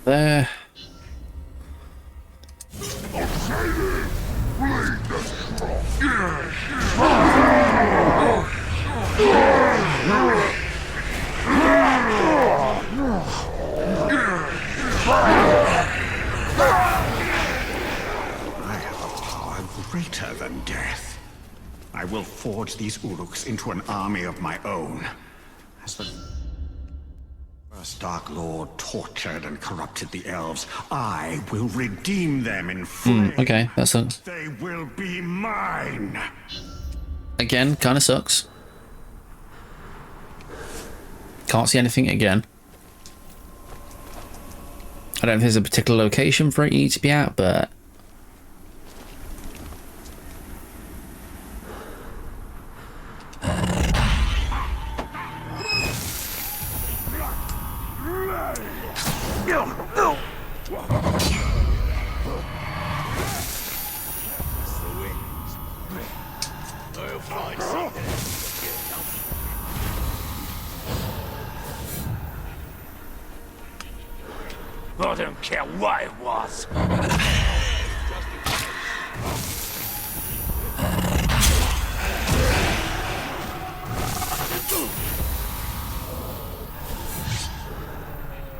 there. I have a power greater than death. I will forge these Uruks into an army of my own. As the first Dark Lord tortured and corrupted the elves, I will redeem them in flame. Okay, that sucks. They will be mine. Again, kind of sucks. Can't see anything again. I don't think there's a particular location for it to be at, but... I don't care what it was.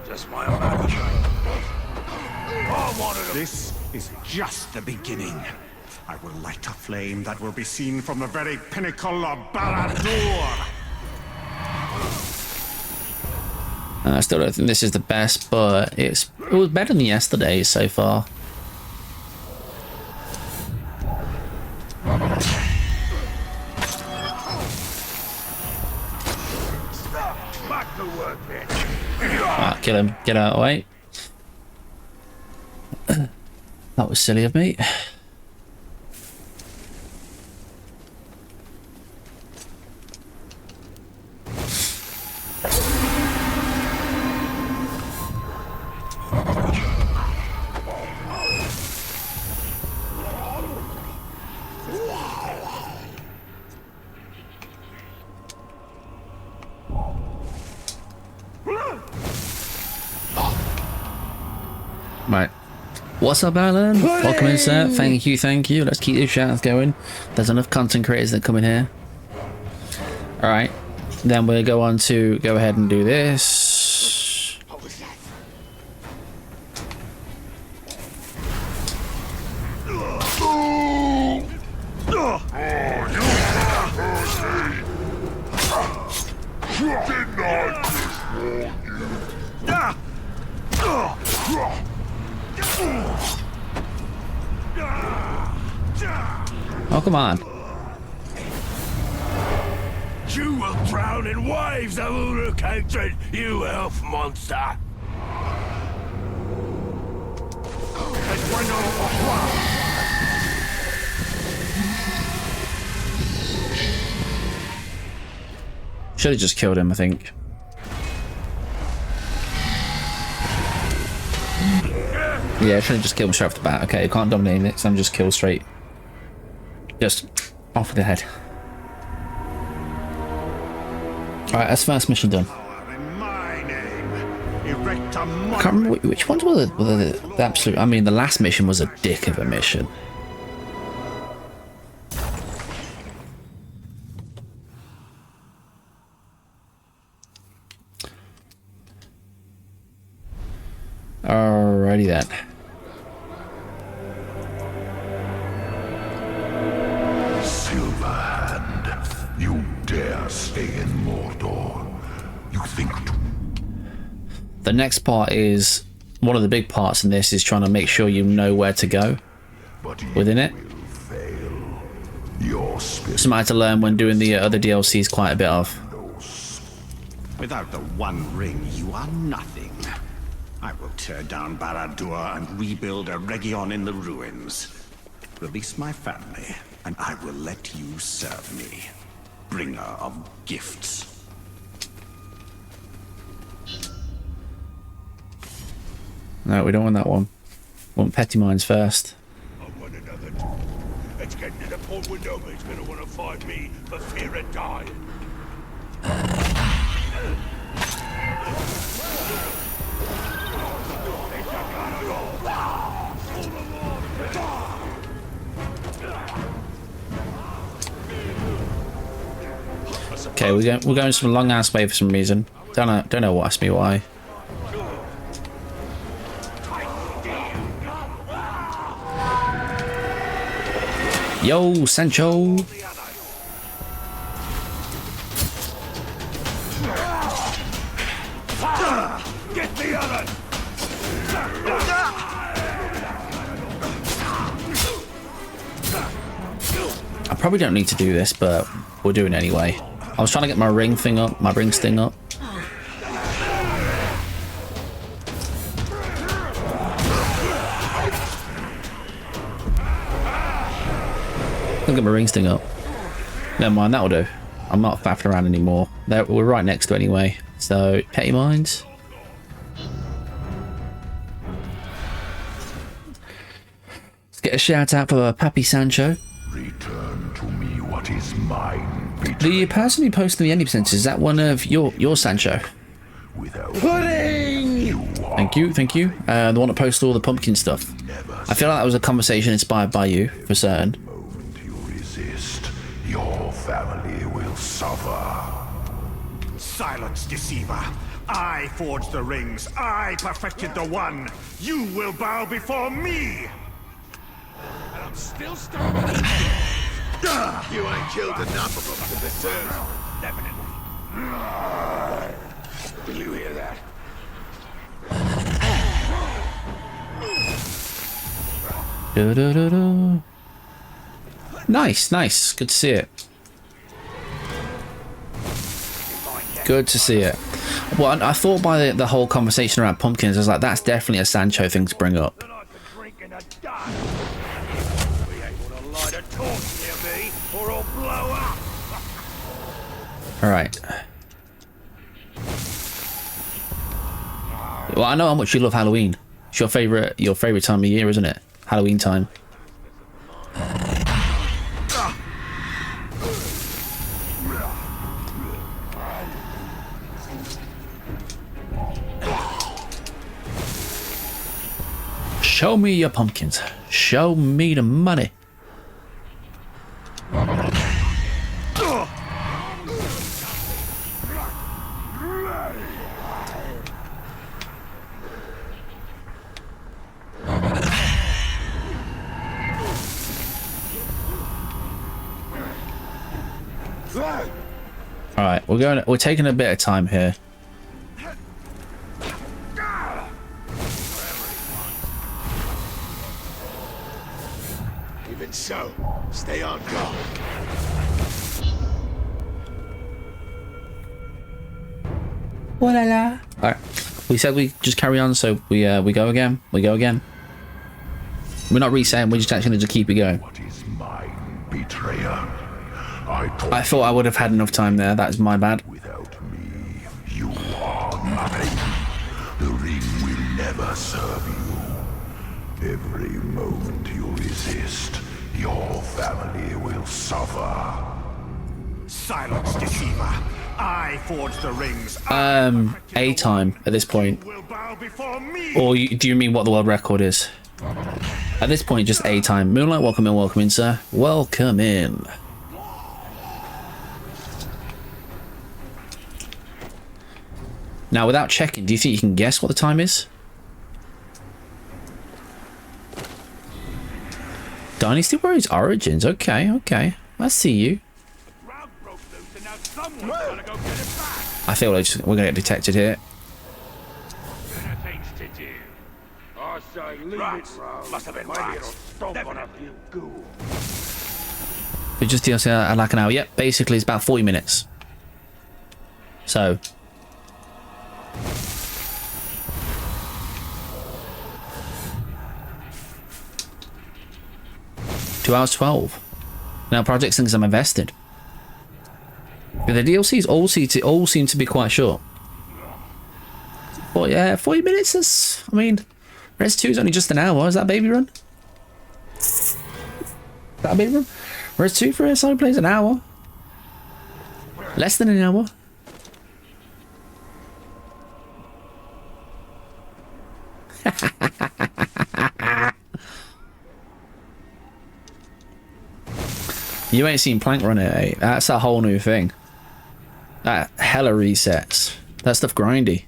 Just my own attitude. I wanted to... This is just the beginning. I will light a flame that will be seen from the very pinnacle of Barad-dûr. I still don't think this is the best, but it was better than yesterday so far. Back to work, bitch. Ah, kill him. Get out of the way. That was silly of me. Right. What's up, Alan? Welcome in, sir. Thank you, thank you. Let's keep these shouts going. There's enough content creators that come in here. Alright. Then we'll go on to go ahead and do this. What was that? Oh, come on. You will drown in waves of Uruk hatred, you elf monster! Should have just killed him, I think. Yeah, I should have just killed him straight off the bat. Okay, I can't dominate it, so I'm just kill straight. Just off with the head. Alright, that's first mission done. I can't remember which ones were the absolute... I mean, the last mission was a dick of a mission. Alrighty then. Silverhand, you dare stay in Mordor? You think to... The next part is... One of the big parts in this is trying to make sure you know where to go within it. Something I had to learn when doing the other DLCs quite a bit of. Without the One Ring, you are nothing. I will tear down Barad-dûr and rebuild a region in the ruins. Release my family, and I will let you serve me. Bringer of gifts. No, we don't want that one. We want petty mines first. I want another two. It's getting to the point where nobody's gonna want to fight me for fear of dying. Okay, we're going some long ass way for some reason. Don't know what. Ask me why. Yo, Sancho. Get the other! I probably don't need to do this, but we're doing it anyway. I was trying to get my ring thing up, my ring sting up. Look at my ring sting up. Never mind, that'll do. I'm not faffing around anymore. We're right next to it anyway. So, petty minds. Let's get a shout out for Pappy Sancho. Return to me what is mine. The person who posted the ending percentage, is that one of your Sancho? Without Pudding! Thank you. The one that posted all the pumpkin stuff. I feel like that was a conversation inspired by you, for certain. The moment you resist, your family will suffer. Silence, deceiver. I forged the rings. I perfected the one. You will bow before me. And I'm still stuck. You ain't killed enough of them to deserve. Definitely. Will you hear that? Nice. Good to see it. Good to see it. Well, I thought by the whole conversation around pumpkins, I was like, that's definitely a Sancho thing to bring up. We ain't gonna light a torch near me, or I'll blow up. All right. Well, I know how much you love Halloween. It's your favorite time of year, isn't it? Halloween time. Show me your pumpkins. Show me the money. All right, we're taking a bit of time here. Even so, stay on guard. All right, we said we just carry on, so we go again. We're not resetting. We're just actually going to keep it going. What is mine, betrayer? I thought I would have had enough time there. That is my bad. Without me, you are nothing. The ring will never serve you. Every moment you resist, your family will suffer. Silence, deceiver. I forged the rings. A time at this point. You will bow before me. Or do you mean what the world record is? At this point, just A time. Moonlight, welcome in, sir. Welcome in. Now, without checking, do you think you can guess what the time is? Dynasty Warriors Origins. Okay. I see you. I feel like we're going to get detected here. I say leave it, must have been rats. Stomp on a few ghouls. We just DLC like an hour. Yep, basically it's about 40 minutes. So. Two hours 12. Now projects things I'm invested. The DLCs all seem to be quite short. But yeah, 40 minutes is, I mean, Res 2 is only just an hour. Is that baby run? Is that a baby run? Res 2 for a solo plays an hour. Less than an hour. You ain't seen Plank Run at 8. That's a whole new thing. That hella resets. That stuff grindy.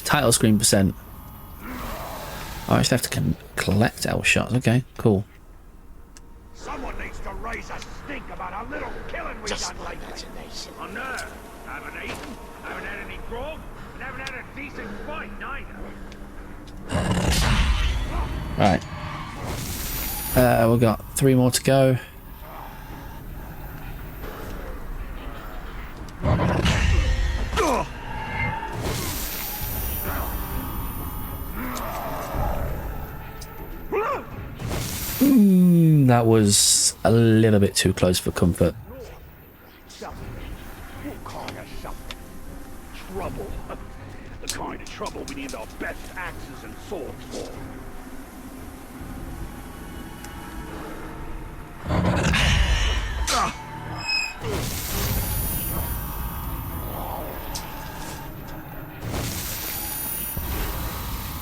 Title screen percent. Oh, I just have to collect L shots. Okay, cool. Someone needs to raise a stink about a little killing we done lately. On Earth, haven't eaten, haven't had any grog, and haven't had a decent fight neither. Right. We've got 3 more to go. That was a little bit too close for comfort. What kind of something? Trouble. The kind of trouble we need our best axes and swords for.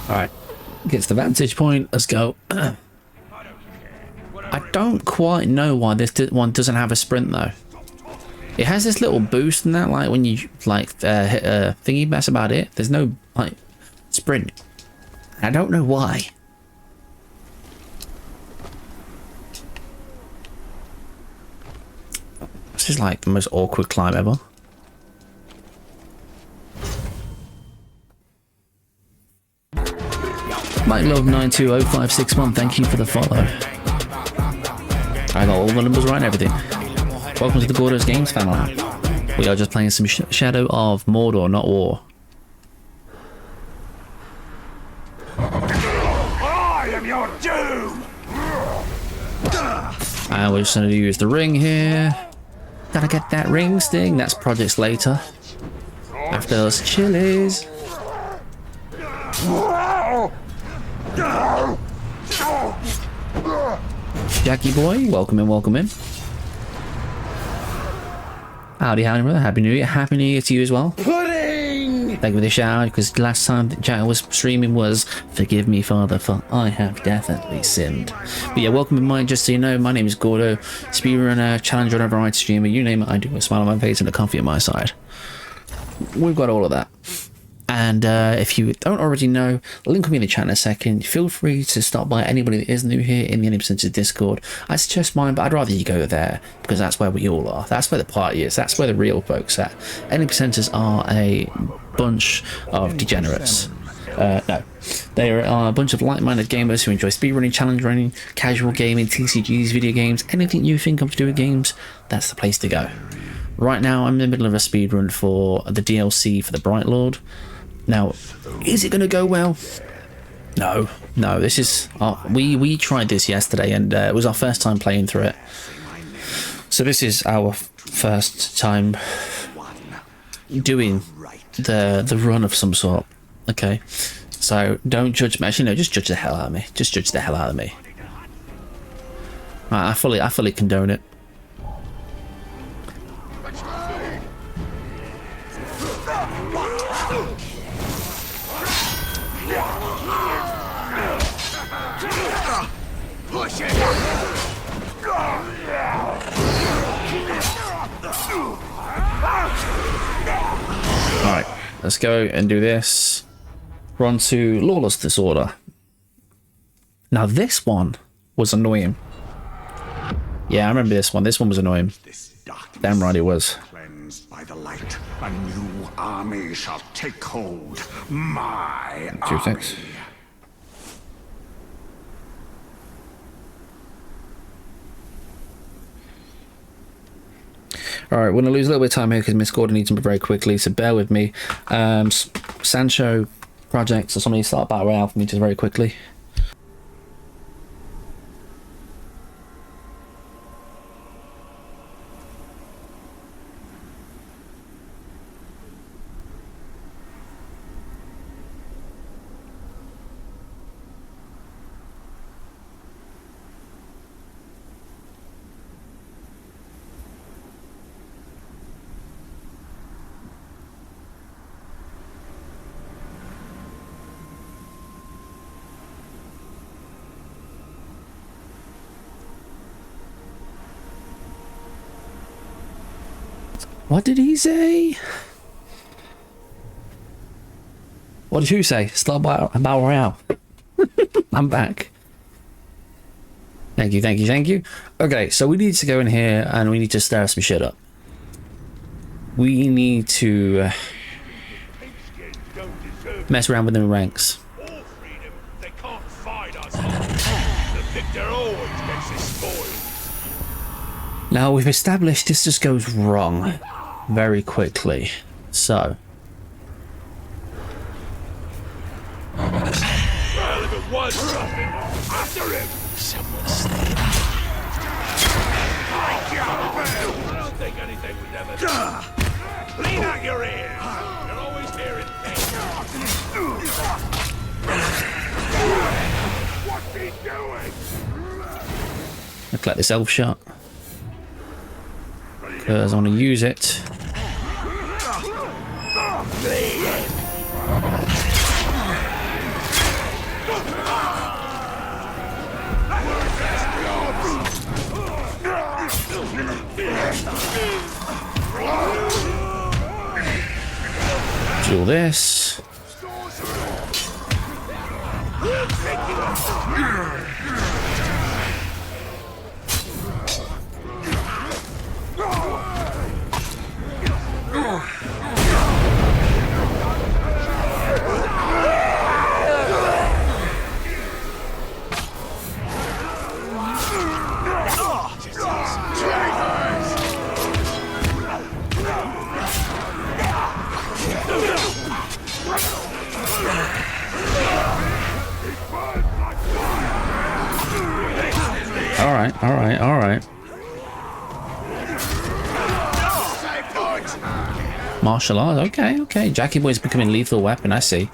Alright. Gets the vantage point. Let's go. I don't quite know why this one doesn't have a sprint though. It has this little boost in that, like when you like hit a thingy, that's about it. There's no like sprint. I don't know why. This is like the most awkward climb ever. Mike Love 920561, thank you for the follow. I got all the numbers right and everything. Welcome to the Gordo's Games family. We are just playing some Shadow of Mordor, not War. I am your doom! And we're just going to use the ring here. Gotta get that ring sting. That's projects later. After those chilies. Jackie boy, welcome in, welcome in. Howdy, howdy, brother. Happy New Year. Happy New Year to you as well. Pudding! Thank you for the shout out, because last time that Jack was streaming was "Forgive me, Father, for I have definitely sinned." But yeah, welcome in mine. Just so you know, my name is Gordo, speedrunner, challenger, and variety streamer. You name it, I do. A smile on my face and a coffee on my side. We've got all of that. And if you don't already know, link will be in the chat in a second. Feel free to stop by anybody that is new here in the NM Discord. I suggest mine, but I'd rather you go there because that's where we all are. That's where the party is. That's where the real folks are. NM are a bunch of degenerates. No, they are a bunch of like-minded gamers who enjoy speedrunning, challenge running, casual gaming, TCGs, video games, anything you think of to do with games. That's the place to go. Right now, I'm in the middle of a speedrun for the DLC for the Bright Lord. Now, is it going to go well? No, this is... we tried this yesterday and it was our first time playing through it. So this is our first time doing the run of some sort. Okay, so don't judge me. Actually, no, just judge the hell out of me. Just judge the hell out of me. Right, I fully condone it. Push it! Alright, let's go and do this. We're on to Lawless Disorder. Now this one was annoying. Yeah, I remember this one. This one was annoying. Damn right it was. Cleansed by the light, a new army shall take hold. My Two army. things. Alright, we're going to lose a little bit of time here because Miss Gordon needs to move very quickly, so bear with me. Sancho projects or somebody start battle royale for me just very quickly. What did he say? What did you say? Start battle royale. I'm back. Thank you, thank you, thank you. Okay, so we need to go in here and we need to stir some shit up. We need to mess around within the ranks. All freedom, they can't fight us. The victor always gets his spoils. Now we've established this just goes wrong very quickly. So Well, if it was something, after him. Someone's I don't think anything would ever do. Lean out your ears. You're always hearing things. What's he doing? I'll collect this elf shot because I want to use it. Do this. All right. Martial arts, okay. Jackie Boy's becoming lethal weapon, I see.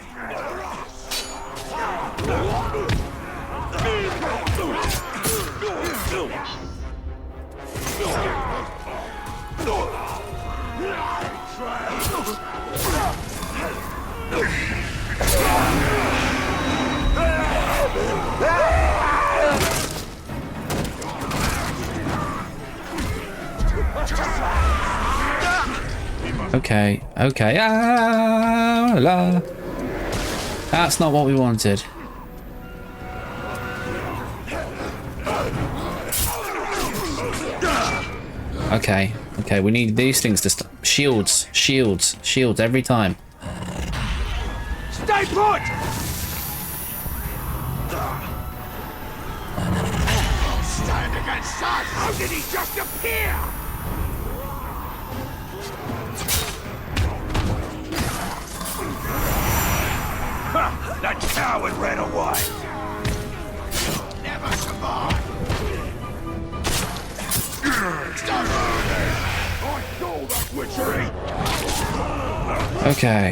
Okay. That's not what we wanted. Okay, we need these things to stop. Shields every time. Stay put! Stand against us! How did he just appear? That coward ran away. Never survive. Stop moving! I saw that witchery. Okay.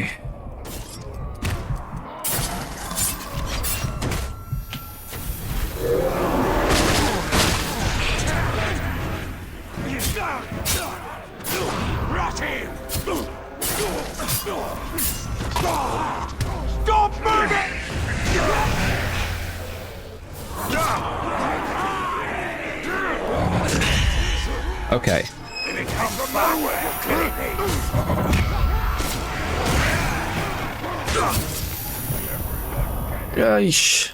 Rot him! Stop moving! Okay. If it comes from my way, you're kidding me. Yeesh.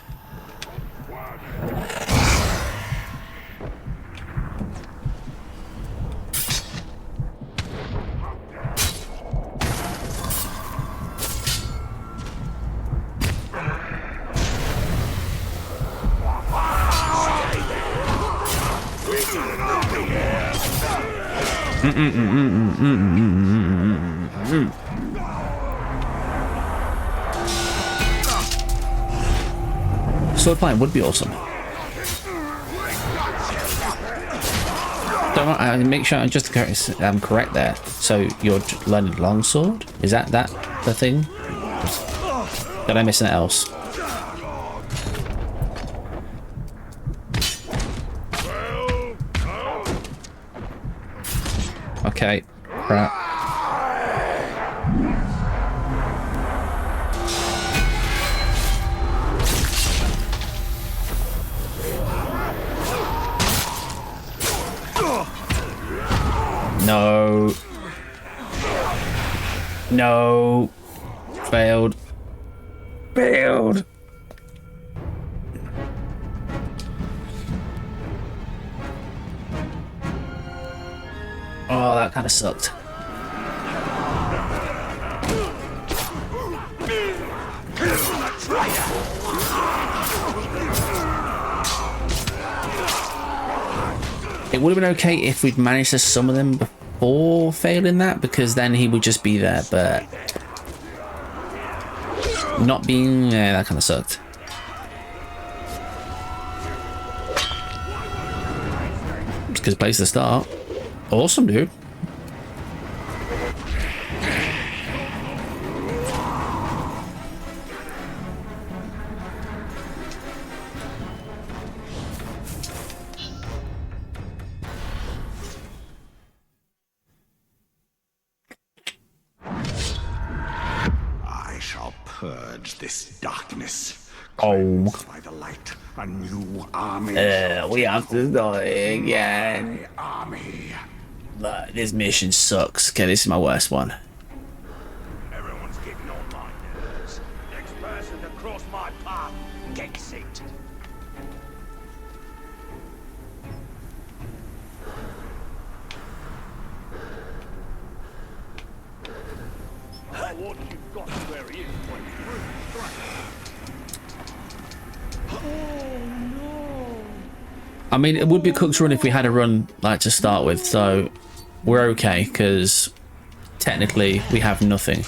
Sword fight would be awesome. Don't make sure I'm just correct there. So you're learning longsword? Is that the thing? Did I miss anything else? Okay. Right. No. No. Failed. Failed. Oh, that kind of sucked. It would have been okay if we'd managed to summon them before failing that, because then he would just be there, but not being there, that kind of sucked. It's a good place to start. Awesome, dude. I shall purge this darkness. Oh. By the light, a new army. We have to die again. Army. Look, this mission sucks. Okay, this is my worst one. Everyone's getting on my nerves. Next person to cross my path gets sicked. What you've got where he is went through I mean, it would be a cook's run if we had a run like to start with, so we're okay because technically we have nothing.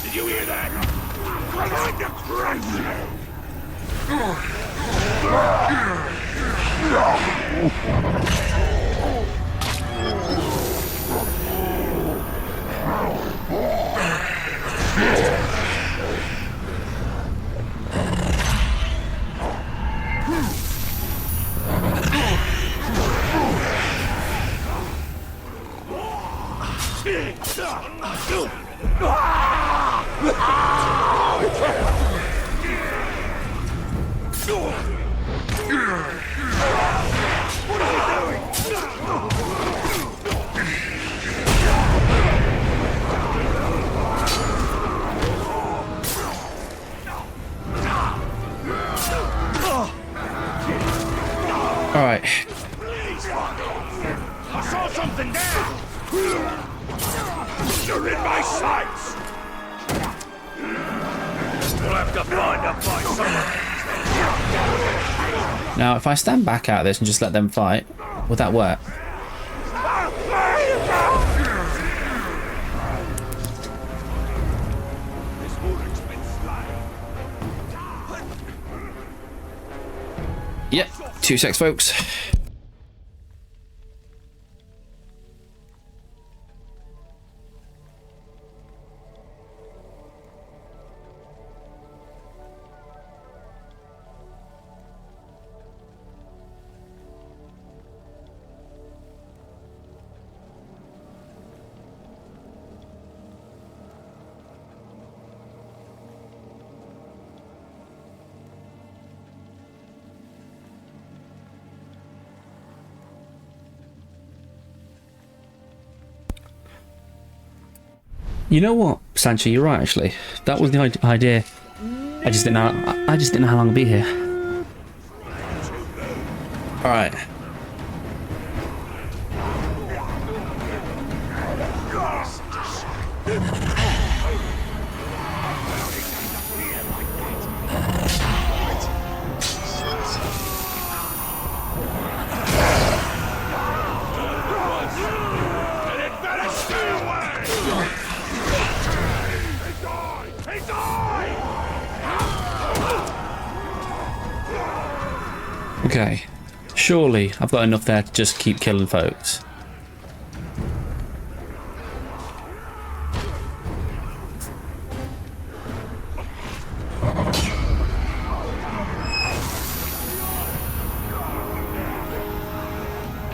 Did you hear that? I'm going to crush All right. I saw something there! You're in my sights! We'll have to find a fight somewhere. Now, if I stand back out of this and just let them fight, would that work? Yep, 2 secs, folks. You know what, Sancho, you're right actually. That was the idea. I just didn't know how long I'd be here. All right. Okay, surely I've got enough there to just keep killing folks.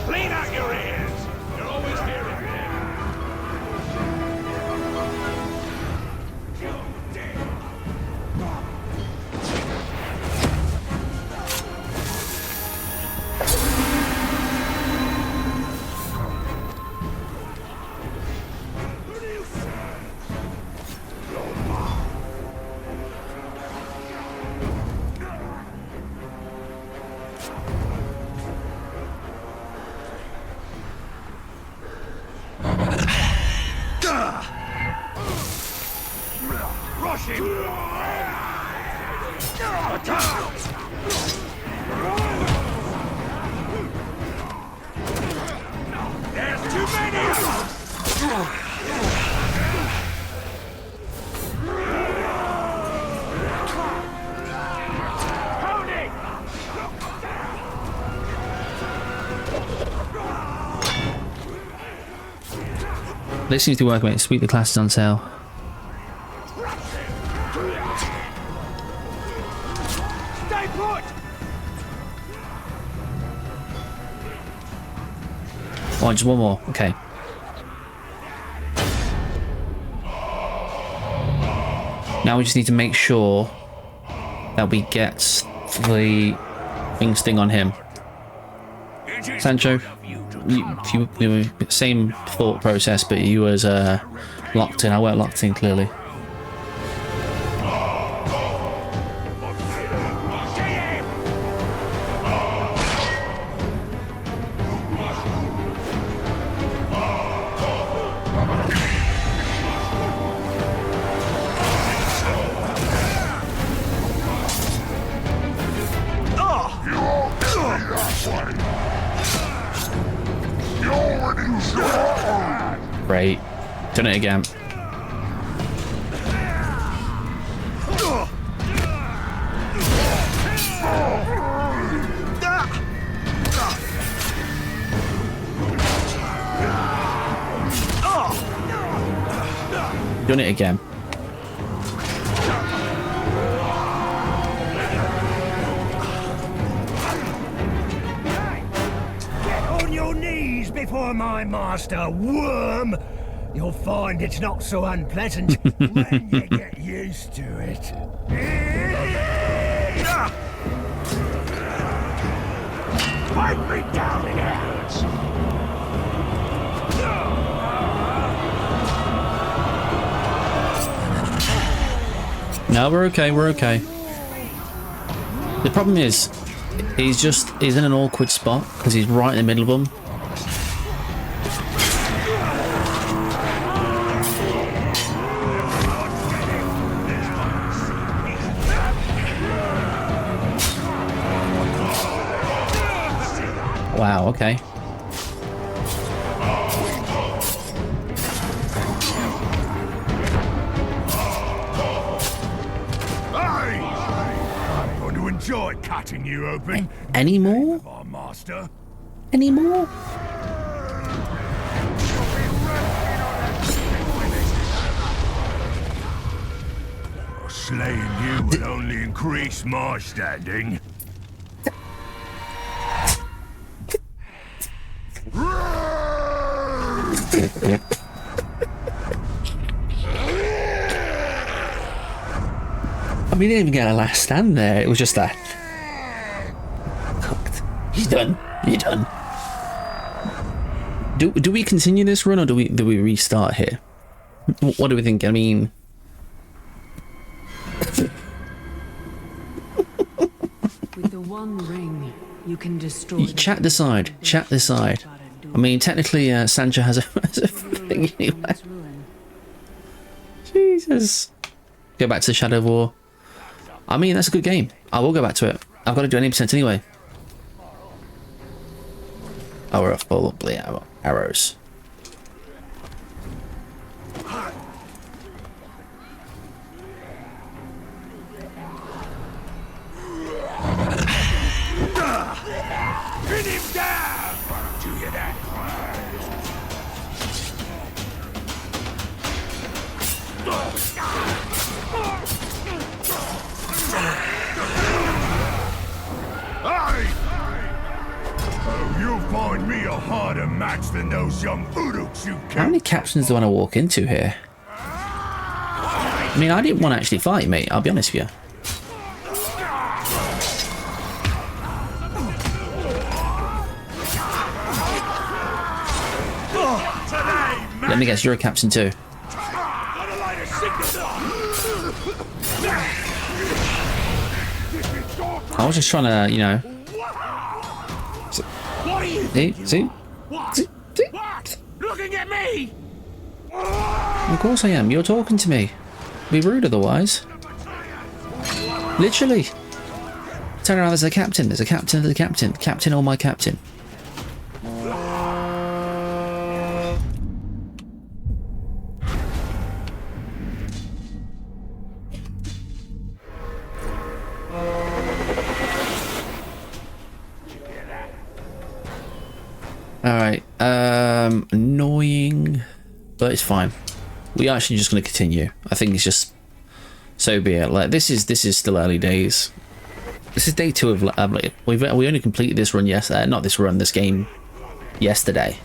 Clean out your ears! You're always hearing them. This seems to be working, mate. Sweet, the class is on sale. Stay put! Oh, just one more. Okay. Now we just need to make sure that we get the wing sting on him. Sancho, you same thought process, but you was locked in. I weren't locked in, clearly. Great. Done it again. Done it again. On your knees before my master, worm! You'll find it's not so unpleasant when you get used to it. Fight me down in hands! No, we're okay, we're okay. The problem is, he's in an awkward spot because he's right in the middle of them. Wow, okay. I'm going to enjoy cutting you open. Any more? Our master. Any more? Slaying you will only increase my standing. I mean, he didn't even get a last stand there. It was just that. Cooked. He's done. You're done. Do we continue this run or do we restart here? What do we think? I mean, with the one ring, you can destroy. chat decide. Chat decide. I mean, technically, Sancho has a thing anyway. Jesus. Go back to the Shadow of War. I mean, that's a good game. I will go back to it. I've got to do 80% anyway. Oh, we're full of arrows. Pin him down! Do you that? Oh, you'll find me a harder match than those young Uruks you How killed. many captains do I want to walk into here? I mean, I didn't want to actually fight, mate. I'll be honest with you. Let me guess, you're a captain too. I was just trying to, you know. See? What? Looking at me? Of course I am. You're talking to me. Be rude otherwise. Literally. Turn around, there's a captain. There's a captain, there's a captain. Captain or my captain. Alright, annoying. but it's fine. We're actually just going to continue. I think it's just so be it. Like this is still early days. This is day 2 of like, we only completed this run yesterday. Not this run. This game yesterday.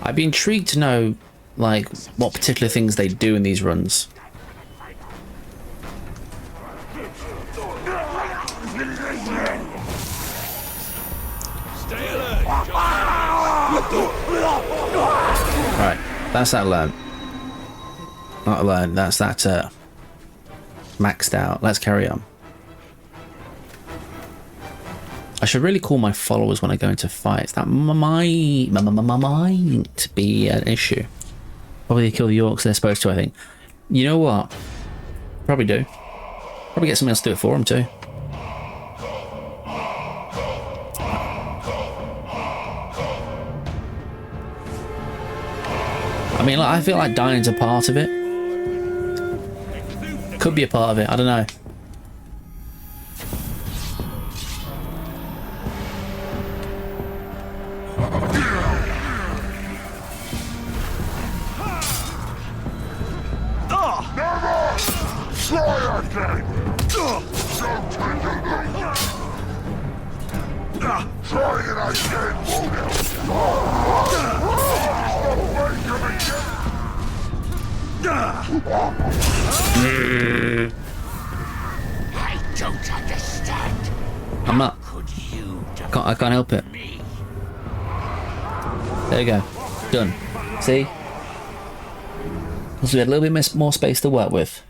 I'd be intrigued to know, like, what particular things they do in these runs. Right, that's that learn. Not learn, that's that maxed out. Let's carry on. I should really call my followers when I go into fights. That might be an issue. Probably kill the orcs they're supposed to, I think. You know what? Probably do. Probably get someone else to do it for them too. I mean, like, I feel like dying's a part of it. Could be a part of it, I don't know. I don't understand. I'm not. I can't help it. There you go. Done. See? Because we had a little bit more space to work with.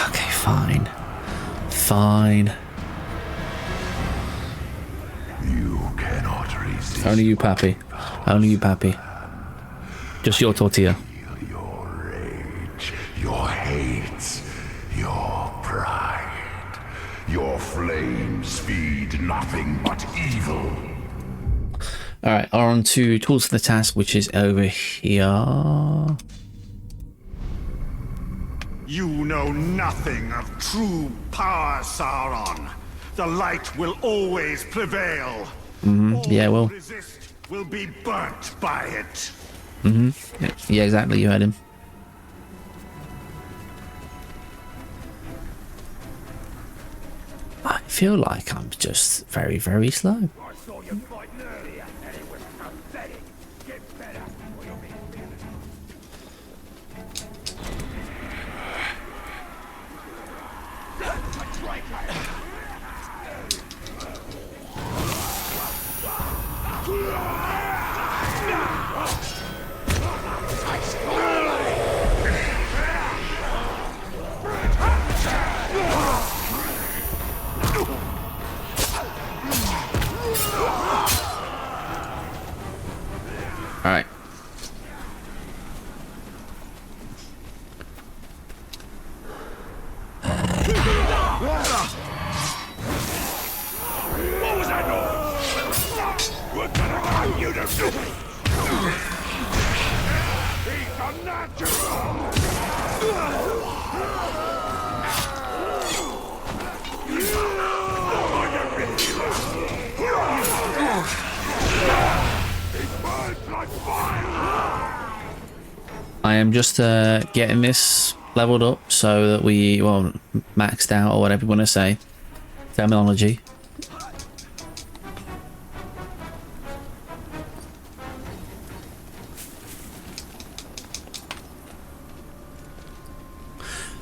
Okay, fine. Fine. You cannot resist. Only you, Pappy. Only you, Pappy. Just your tortilla. Your rage, your hate, your pride. Your flames feed nothing but evil. Alright, on to tools for the task, which is over here. You know nothing of true power, Sauron. The light will always prevail. Yeah, well. All who resist will be burnt by it. Yeah, exactly, you heard him. I feel like I'm just very, very slow. I saw you fighting earlier, and it was pathetic. Get better, or you'll be Alright. What was that noise? We're gonna have you to do it! He's a natural! He burns like fire! I am just getting this leveled up so that we, well, maxed out or whatever you want to say. Terminology.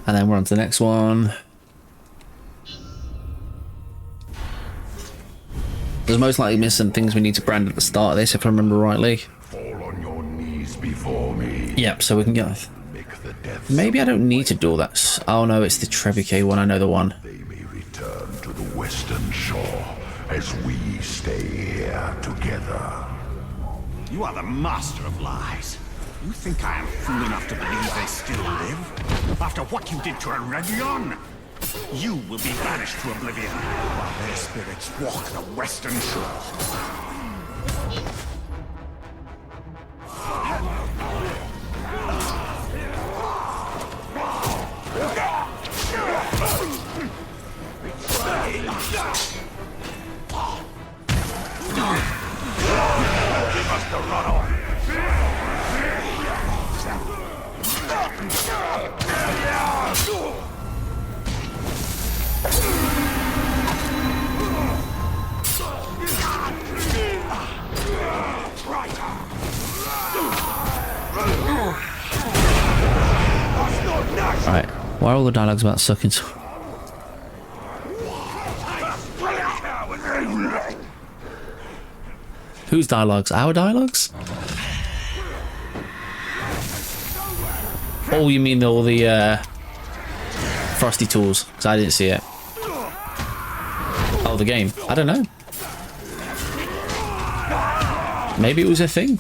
And then we're on to the next one. There's most likely missing things we need to brand at the start of this, if I remember rightly. Fall on your knees before me. Yep, so we can get... Make the death Maybe I don't need to do all that. Oh no, it's the Trebuchet one, I know the one. they may western shore as we stay here together. You are the master of lies. You think I am fool enough to believe they still live? After what you did to Eregion? You will be banished to oblivion, while their spirits walk the western shore. Right, why are all the dialogues about sucking? Whose dialogues? Our dialogues? Oh, you mean all the Frosty tools? Because I didn't see it. Oh, the game. I don't know. Maybe it was a thing.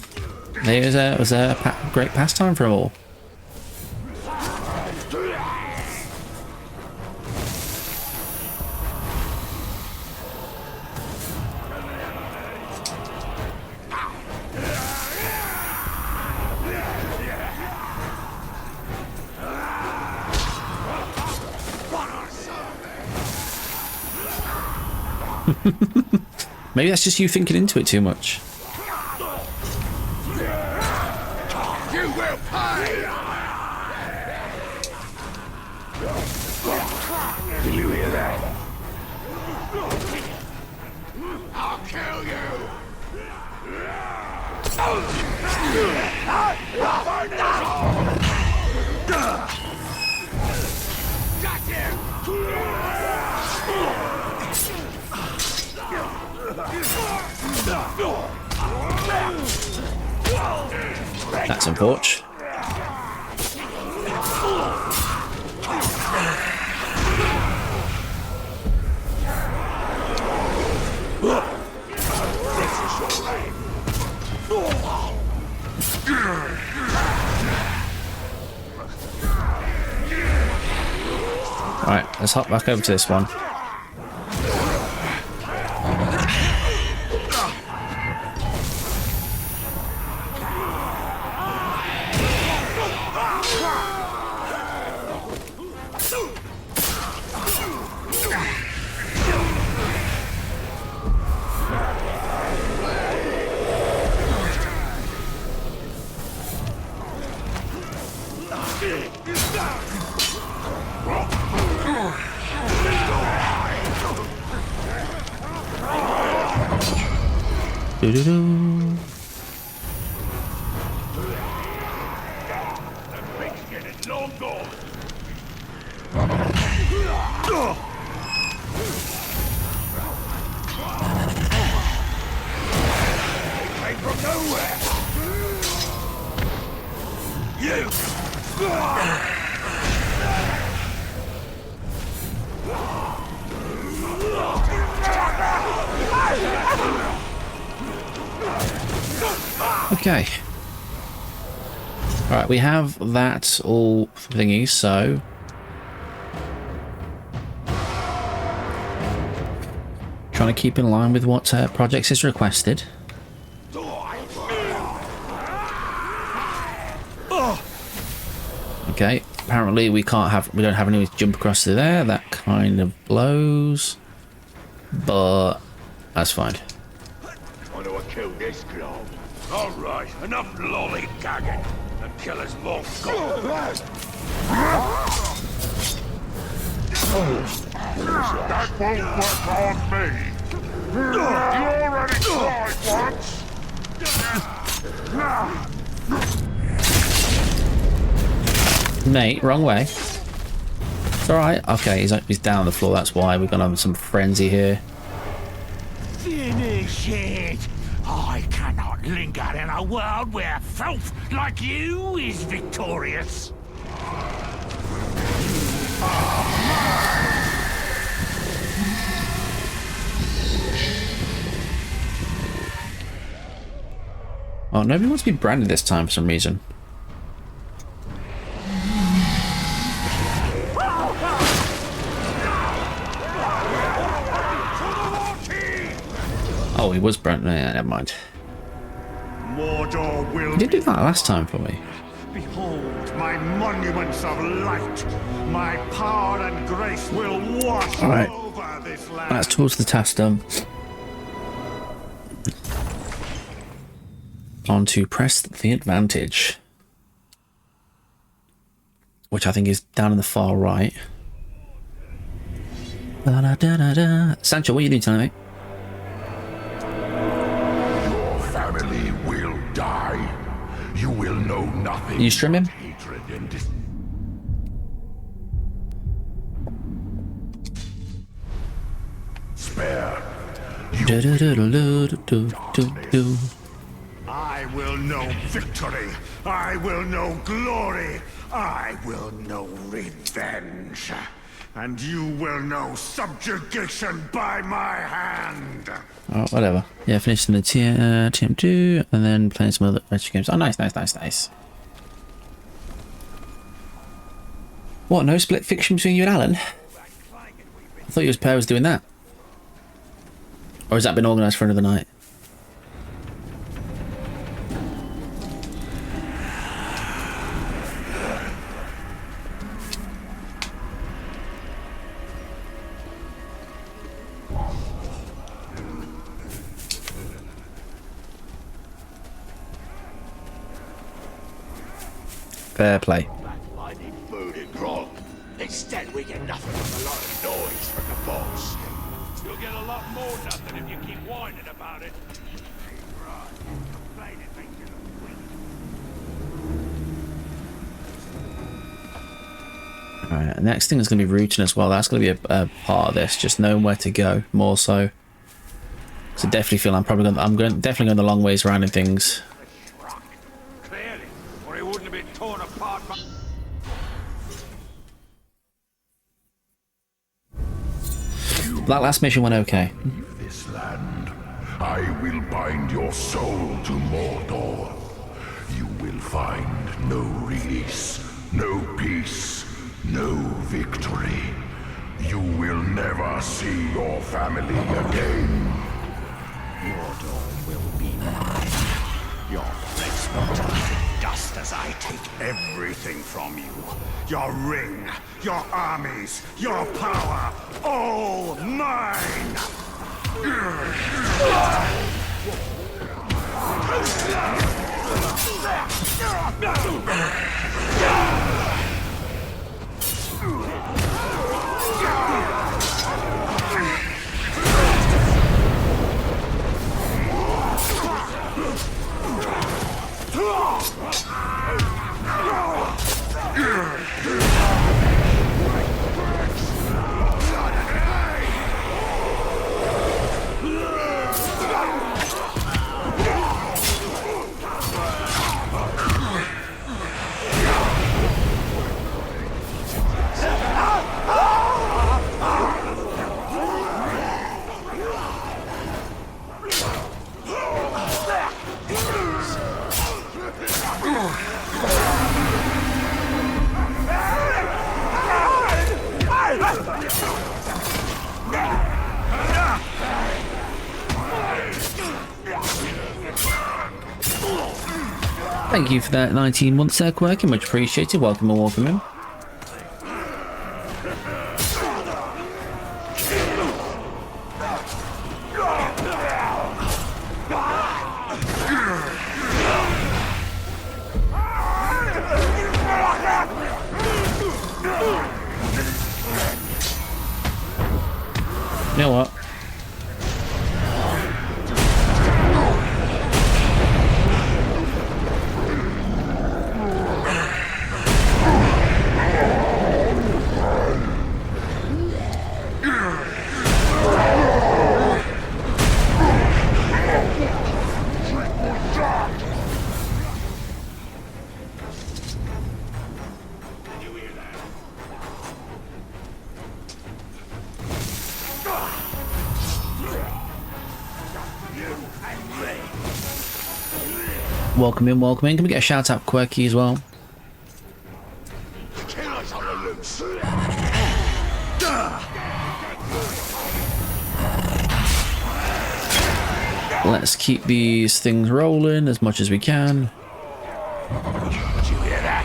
Maybe it was a great pastime for them all. Maybe that's just you thinking into it too much. You will pay! Did you hear that? I'll kill you! Got him! That's unfortunate. Alright, let's hop back over to this one. Doo-doo-doo. Long gone. Came from nowhere. You. Okay. Alright, we have that all thingy, so... Trying to keep in line with what Projects has requested. Okay, apparently we don't have any jump across to there. That kind of blows. But that's fine. I know I killed this glob. All right, enough lollygagging. The killer's long gone. That won't work on me. You already tried once. Mate, wrong way. It's alright. Okay, he's down on the floor, that's why. We're gonna have some frenzy here. Finish it! I cannot linger in a world where filth like you is victorious. Oh, nobody wants to be branded this time for some reason. Oh, he was branded. Yeah, never mind. Mordor will He did do that last time for me. behold my monuments of light. My power and grace will wash Alright. over this land. That's towards the task done. On to press the advantage. Which I think is down in the far right. Da-da-da-da-da. Sancho, what are you doing tonight, mate? Your family will die. You will know nothing. You streaming? but hatred and despair. Do-do-do-do-do-do-do. I will know victory. I will know glory. I will know revenge. And you will know subjugation by my hand. Oh, whatever. Yeah, finishing the TM2 and then playing some other retro games. Oh, nice. What, no split fiction between you and Alan? I thought your pair was doing that. Or has that been organised for another night? Fair play. I need food and grog. Instead, we get nothing but a lot of noise from the boss. You'll get a lot more nothing if you keep whining about it. Alright, next thing is going to be routing as well. That's going to be a part of this, just knowing where to go more so. So definitely feel I'm definitely going the long ways around in things. Clearly, or he wouldn't have been torn apart by... That last mission went okay. This land, I will bind your soul to Mordor. You will find no release, no peace, no victory. You will never see your family again. Mordor will be mine. Your flesh will turn to dust as I take everything from you. Your ring, your armies, your power, all mine! Thank you for that 19 months working, much appreciated. Welcome and welcome in. You know what? Welcome in, welcome in. Can we get a shout out for Quirky as well? Killers on the loose. Let's keep these things rolling as much as we can. Did you hear that?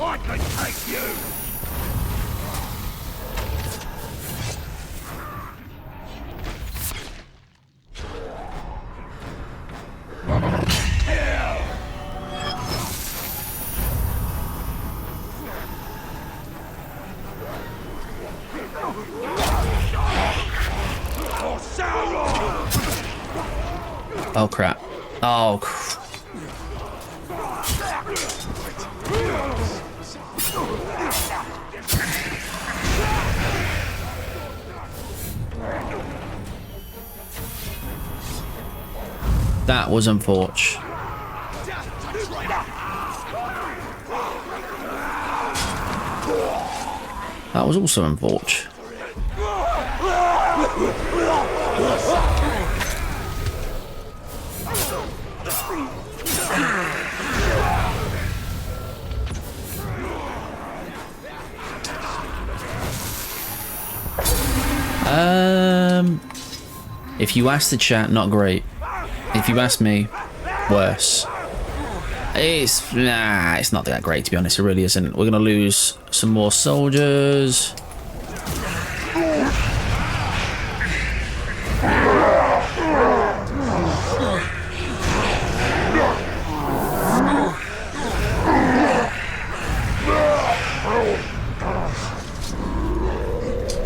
I can take you. Oh crap. Oh that was unfortunate. That was also unfortunate. If you ask the chat, not great. If you ask me, worse. It's not that great, to be honest. It really isn't. We're gonna lose some more soldiers.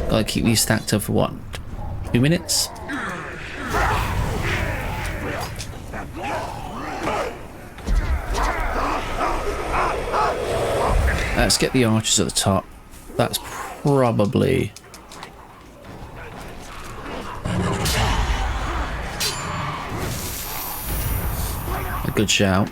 Gotta keep these stacked up for what? 2 minutes? Let's get the archers at the top. That's probably a good shout.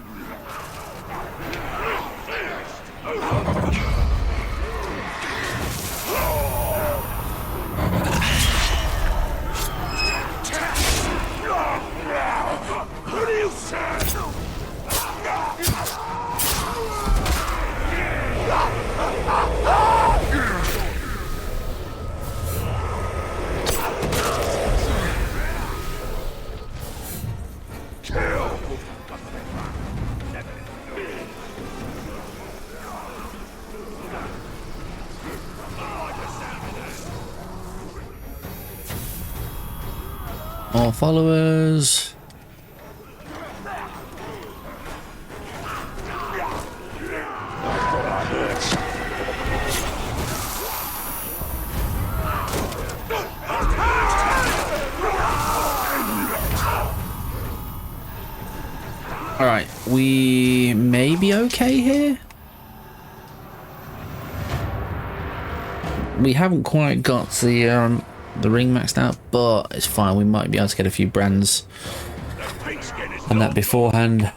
More followers. All right, we may be okay here. We haven't quite got the ring maxed out, but it's fine. We might be able to get a few brands on that beforehand.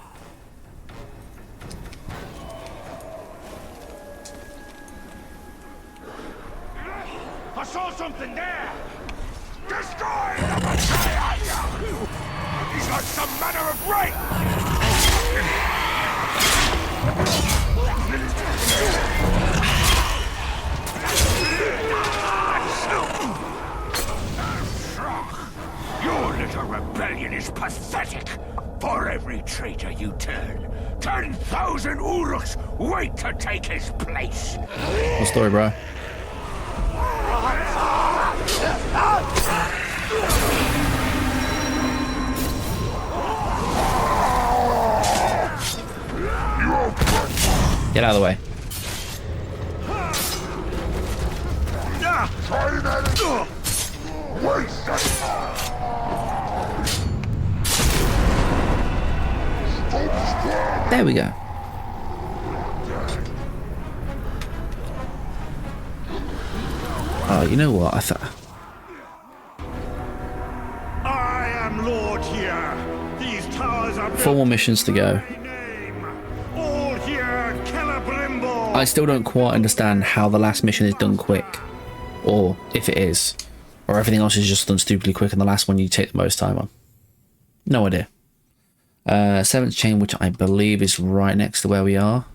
I saw something there. Destroy the betrayer! He's got some manner of right. Your little rebellion is pathetic. For every traitor you turn, 10,000 Uruks wait to take his place. What story, bro? Get out of the way. There we go. Oh, you know what? I am Lord here. These towers are 4 more missions to go. I still don't quite understand how the last mission is done quick, or if it is, or everything else is just done stupidly quick and the last one you take the most time on. No idea. Seventh chain, which I believe is right next to where we are.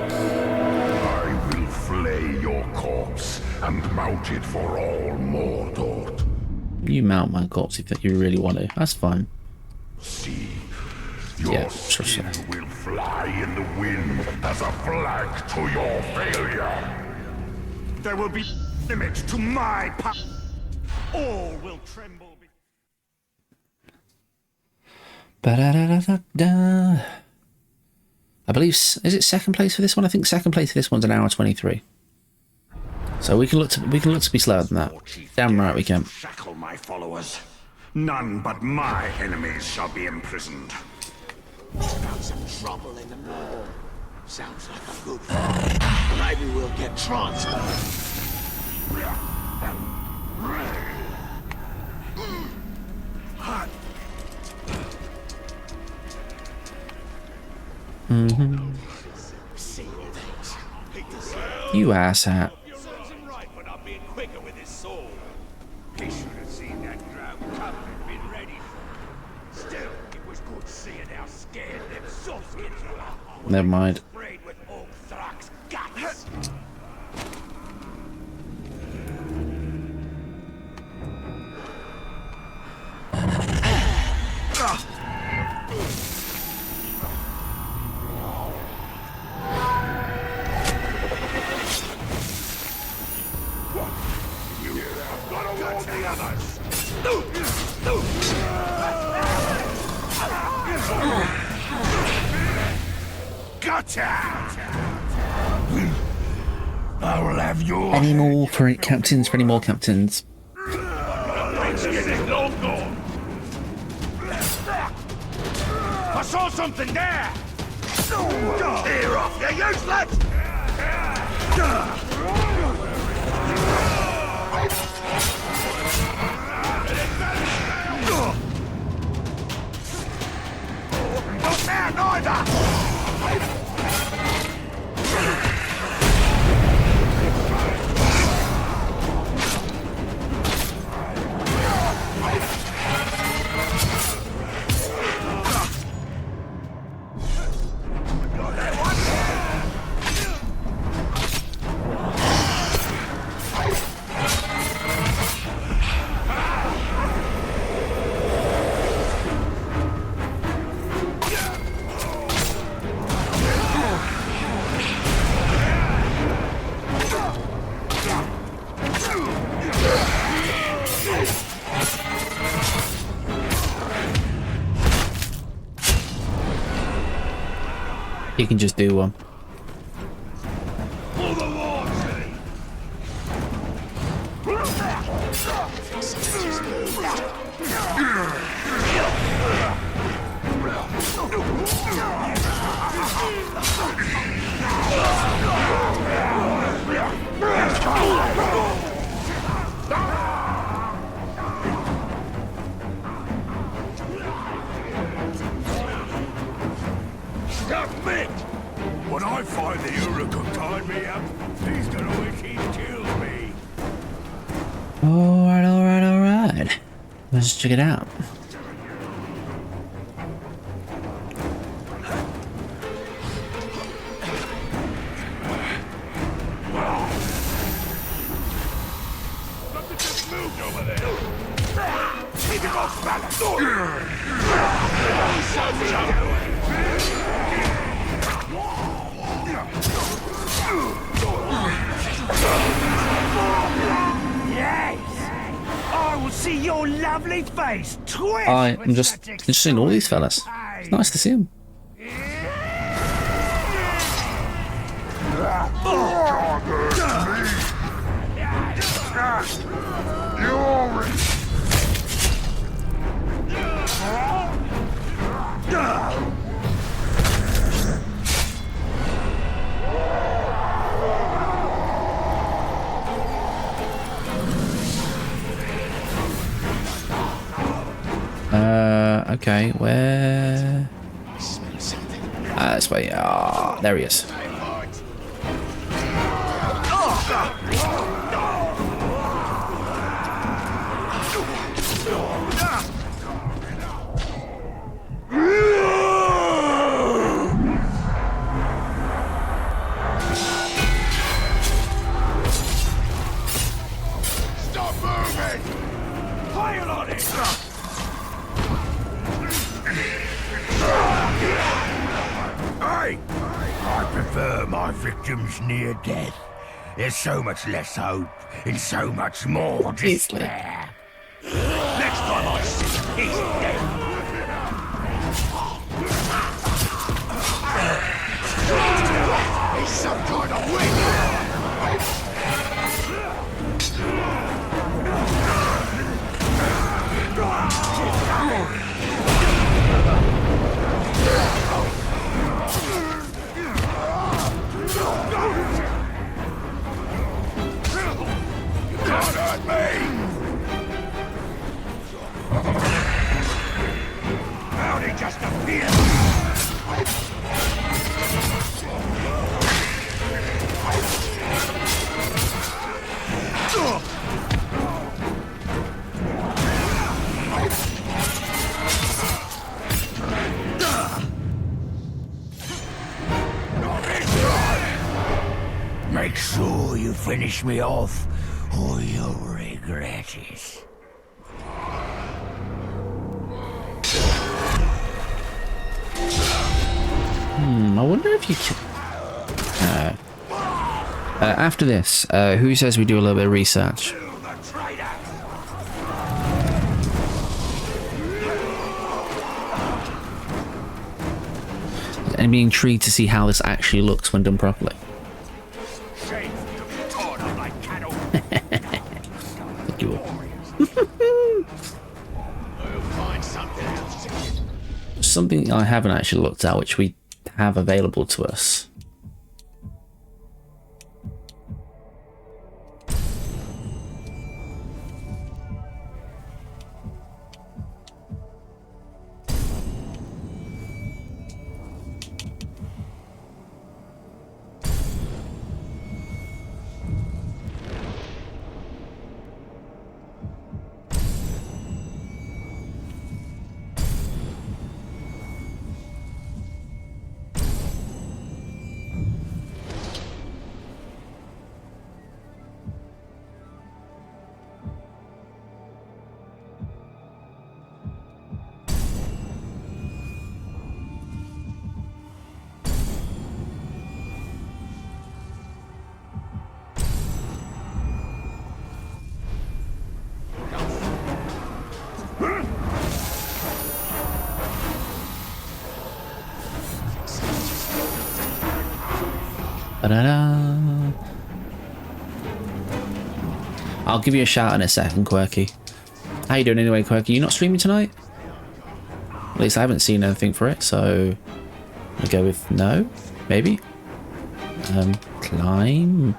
I will flay your corpse and mount it for all Mordor. You mount my corpse if you really want to. That's fine. See, your Yeah, skin sure. will fly in the wind as a flag to your failure. There will be limits to my power. All will tremble. Ba-da-da-da-da-da. I believe, is it second place for this one? I think second place for this one's an hour 23. So we can look to be slower than that. Damn right we can. Shackle my followers. None but my enemies shall be imprisoned. Found some trouble in the mall. Sounds like a good plan. Maybe we'll get transferred. You asshat. Right, but I'm being quicker with his sword. He should have seen that drought coming and been ready for it. Still, it was good seeing how scared them softskins were. Never mind. Sprayed with old Thrak's guts. Gotcha! I will have yours. Any more for it, captains? For any more captains? I saw something there! Clear off, you useless! Not now, neither! You can just do one. When I find the Uruk tied me up, he's gonna wish he'd killed me. Alright, alright, alright. Let's check it out. Something just moved over there. Keep him off balance. Yes! I will see your lovely face twitch. I'm just interested in all these fellas. It's nice to see them. Okay, where this way. Ah, there he is. Stop moving! Pile on it! I prefer my victims near death. There's so much less hope and so much more despair. Next time I see him, he's dead. He's some kind of witch! Can't hurt me! How'd he just appear? Make sure you finish me off, or you'll regret it. I wonder if you can... after this, who says we do a little bit of research? Is anybody intrigued to see how this actually looks when done properly? Shame to be torn up like cattle. Thank you all. I'll find something else to get. Something I haven't actually looked at, which we have available to us. Ba-da-da. I'll give you a shout in a second, Quirky. How you doing anyway, Quirky? You not streaming tonight? At least I haven't seen anything for it, so I'll go with no, maybe. Climb.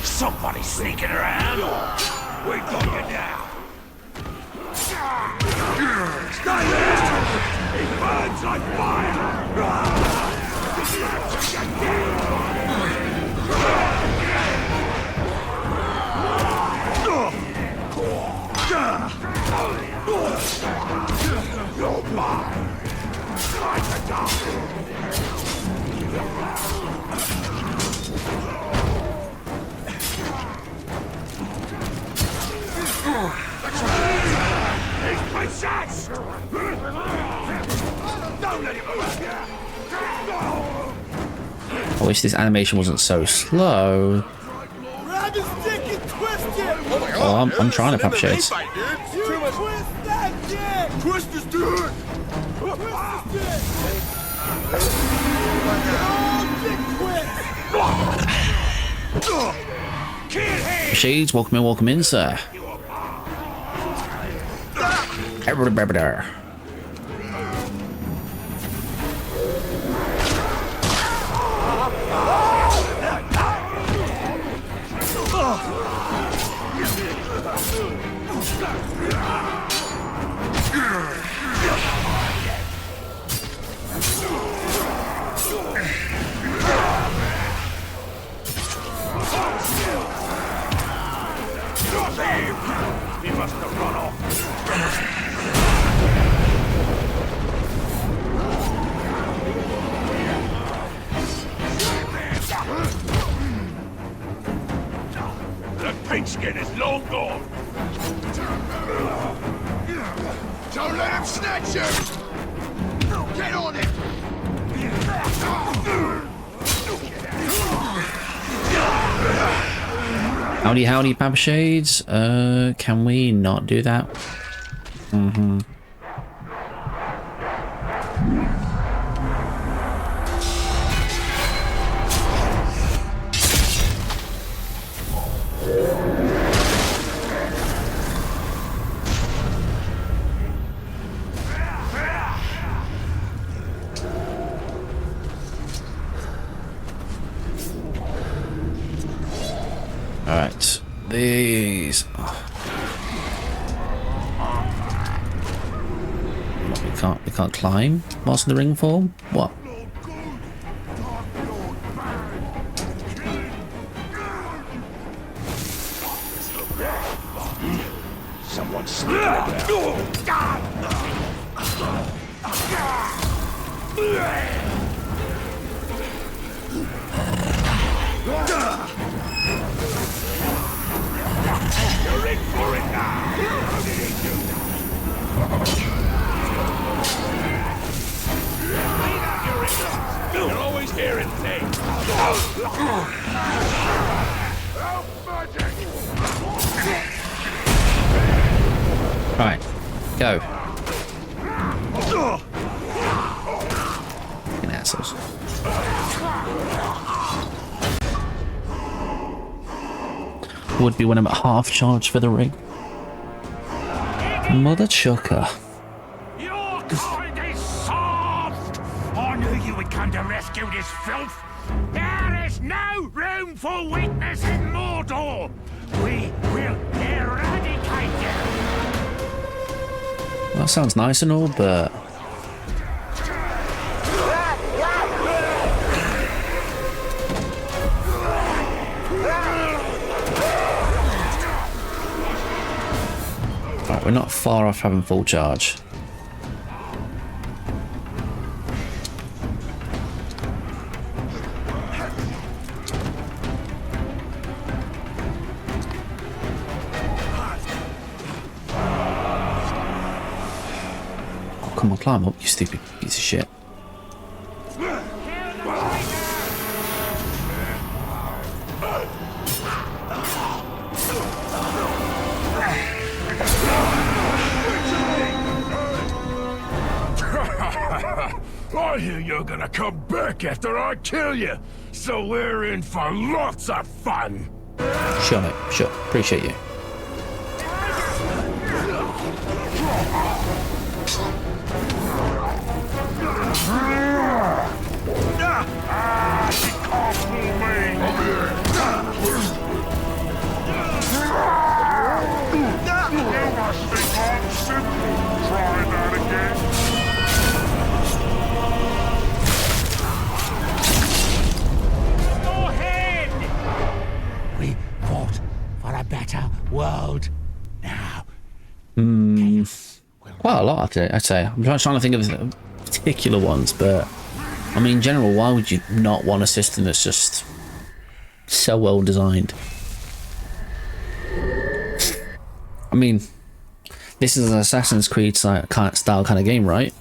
Somebody sneaking around. We got you now. Stay there! He burns like fire! You're mine! Time to die! He's possessed! Don't let him I wish this animation wasn't so slow. Grab his dick and twist it! Oh, I'm trying to pop shades. Twist that dick! Twist his dick! Twist his dick! Shades, welcome in, sir. Everybody. Pigskin is long gone. Don't let him snatch you! Get on it! Howdy, howdy, Papa Shades. Can we not do that? Mm-hmm. Alright, these. What, we can't climb whilst in the ring form? What? Someone's sneaking around. You're in for it now! How did he do that? You're always hearing things! Right, go. Fucking assholes. Would be when I'm at half charge for the ring. Mother chucker. Your kind is soft! I knew you would come to rescue this filth! There is no room for weakness in Mordor! We will eradicate you! Well, that sounds nice and all, but... Right, we're not far off having full charge. Oh, come on, climb up, you stupid piece of shit. I hear you're gonna come back after I kill you, so we're in for lots of fun. Sure, mate, sure. Appreciate you. She can't fool me. You must think I'm simple. Try that again. We fought for a better world. Now, Quite a lot, I'd say. I'm trying to think of particular ones, but I mean, in general, why would you not want a system that's just so well designed? I mean, this is an Assassin's Creed style kind of game, right?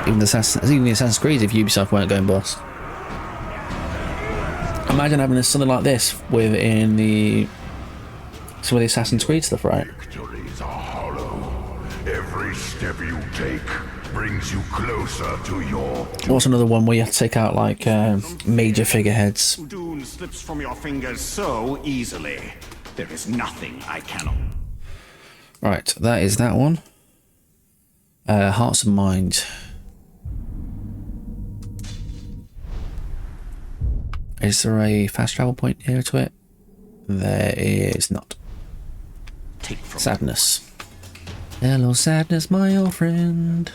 Even the Assassin's Creed, if Ubisoft weren't going bust. Imagine having something like this within some of the Assassin's Creed stuff, right? Victories are hollow. Every step you take brings you closer to your... What's another one where you have to take out like major figureheads? Doom slips from your fingers so easily. There is nothing I cannot. Right, that is that one. Hearts and Mind. Is there a fast travel point here to it? There is not. Take from Sadness. Hello, sadness, my old friend.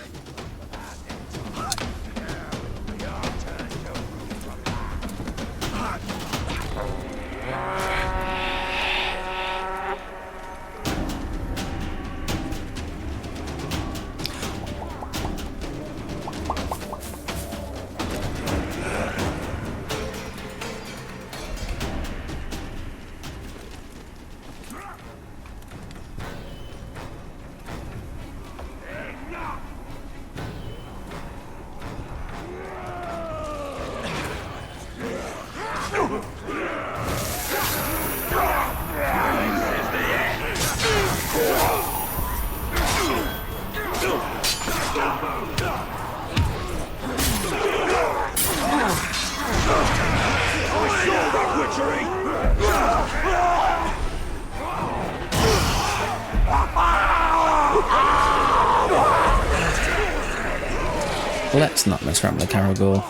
Let's not mess around with the Caragor.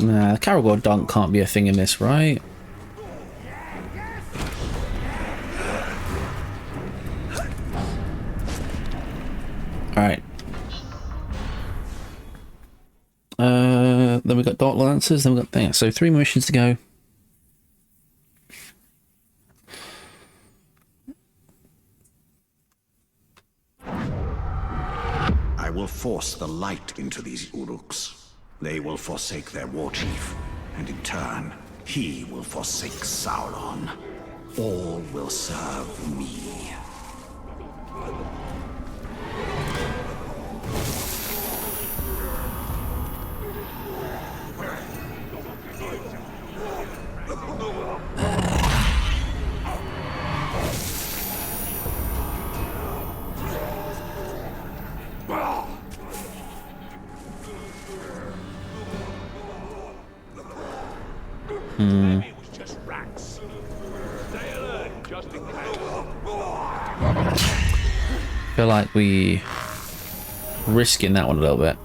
Nah, the Caragor dunk can't be a thing in this, right? Alright. Then we got Dark Lancers, then we got things. So 3 missions to go. I will force the light into these Uruks. They will forsake their war chief, and in turn, he will forsake Sauron. All will serve me. It was just rats. Stay alert, just in case. Feel like we risking that one a little bit.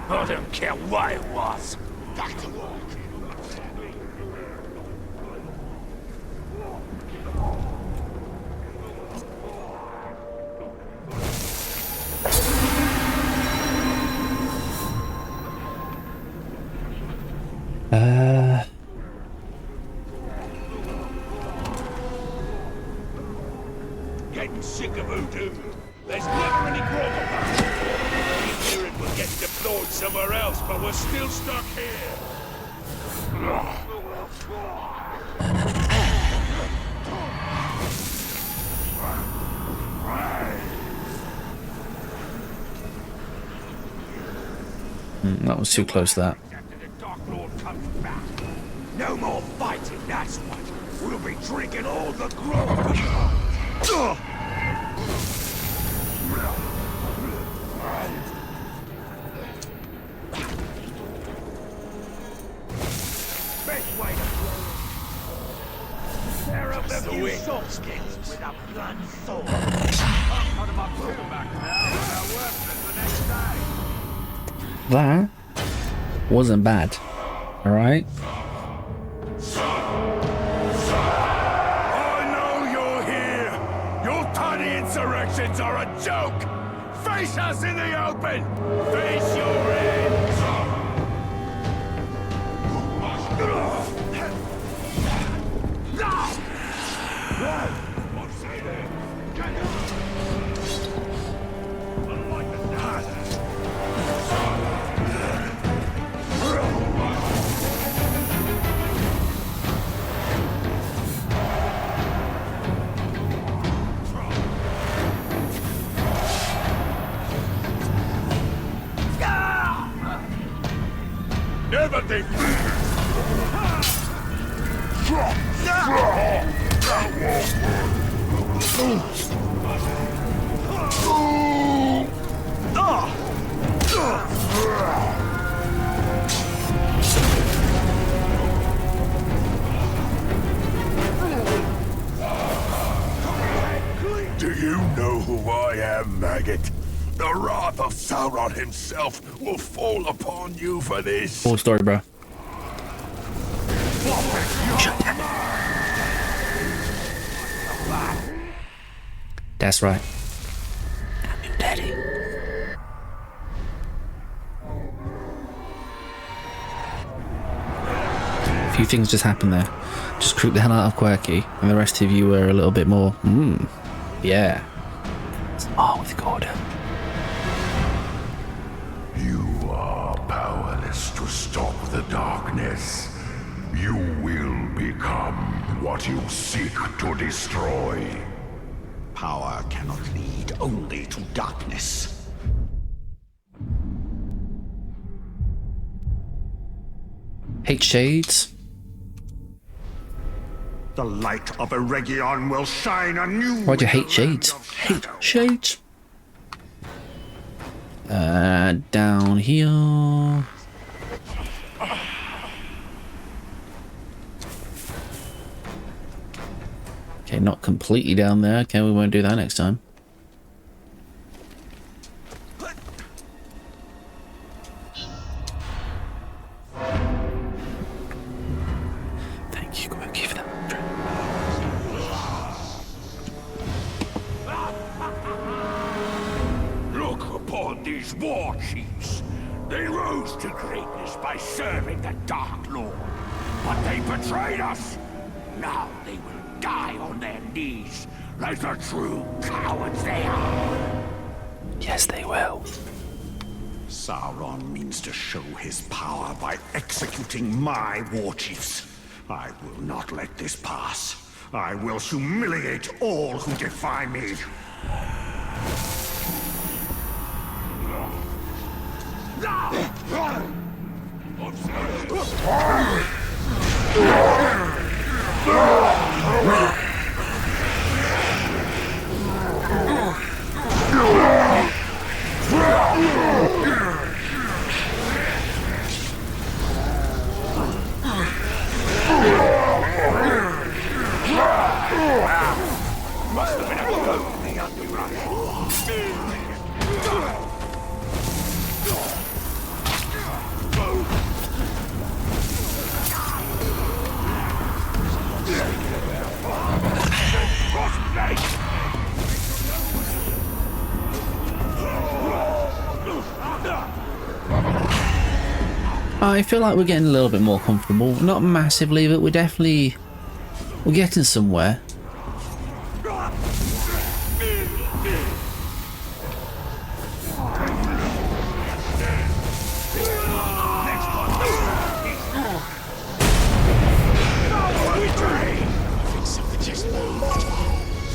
I don't care what it was. Back to work. Getting sick of voodoo. There's never any grog about it. We hear it will get deployed somewhere else, but we're still stuck here. That was too close, that. After the Dark Lord comes back. No more fighting, that's what. We'll be drinking all the grog. Best way to grow. Tear up the few soft skins with a blunt sword. I'm cutting my food back now without weapons the next day. That wasn't bad. Alright? I know you're here! Your tiny insurrections are a joke! Face us in the open! Face your end! Never defeated! Do you know who I am, maggot? The wrath of Sauron himself will fall upon you for this. Full story, bro. That's right. I'm your daddy. A few things just happened there. Just creeped the hell out of Quirky, and the rest of you were a little bit more, yeah. Oh, with Gordon. You are powerless to stop the darkness. You will become what you seek to destroy. Power cannot lead only to darkness. Hate shades. The light of Eregion will shine anew. Why'd you in the hate shades? land of Hate shadow. shades. Down here. Okay, not completely down there. Okay, we won't do that next time. Thank you, Quirky, for that. Look upon these war chiefs. They rose to greatness by serving the Dark Lord. But they betrayed us. Now they will die on their knees, like the true cowards they are. Yes, they will. Sauron means to show his power by executing my war chiefs. I will not let this pass. I will humiliate all who defy me. Must have been a lonely underground. I feel like we're getting a little bit more comfortable. Not massively, but we're getting somewhere.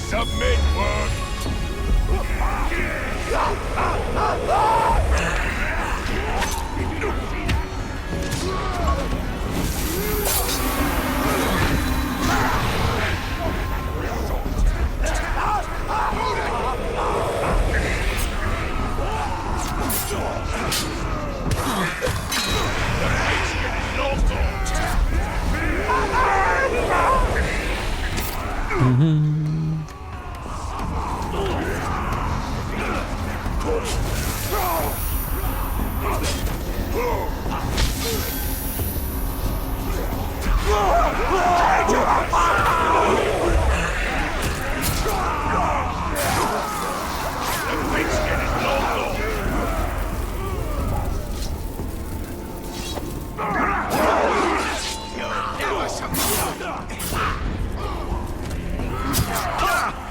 Submit work.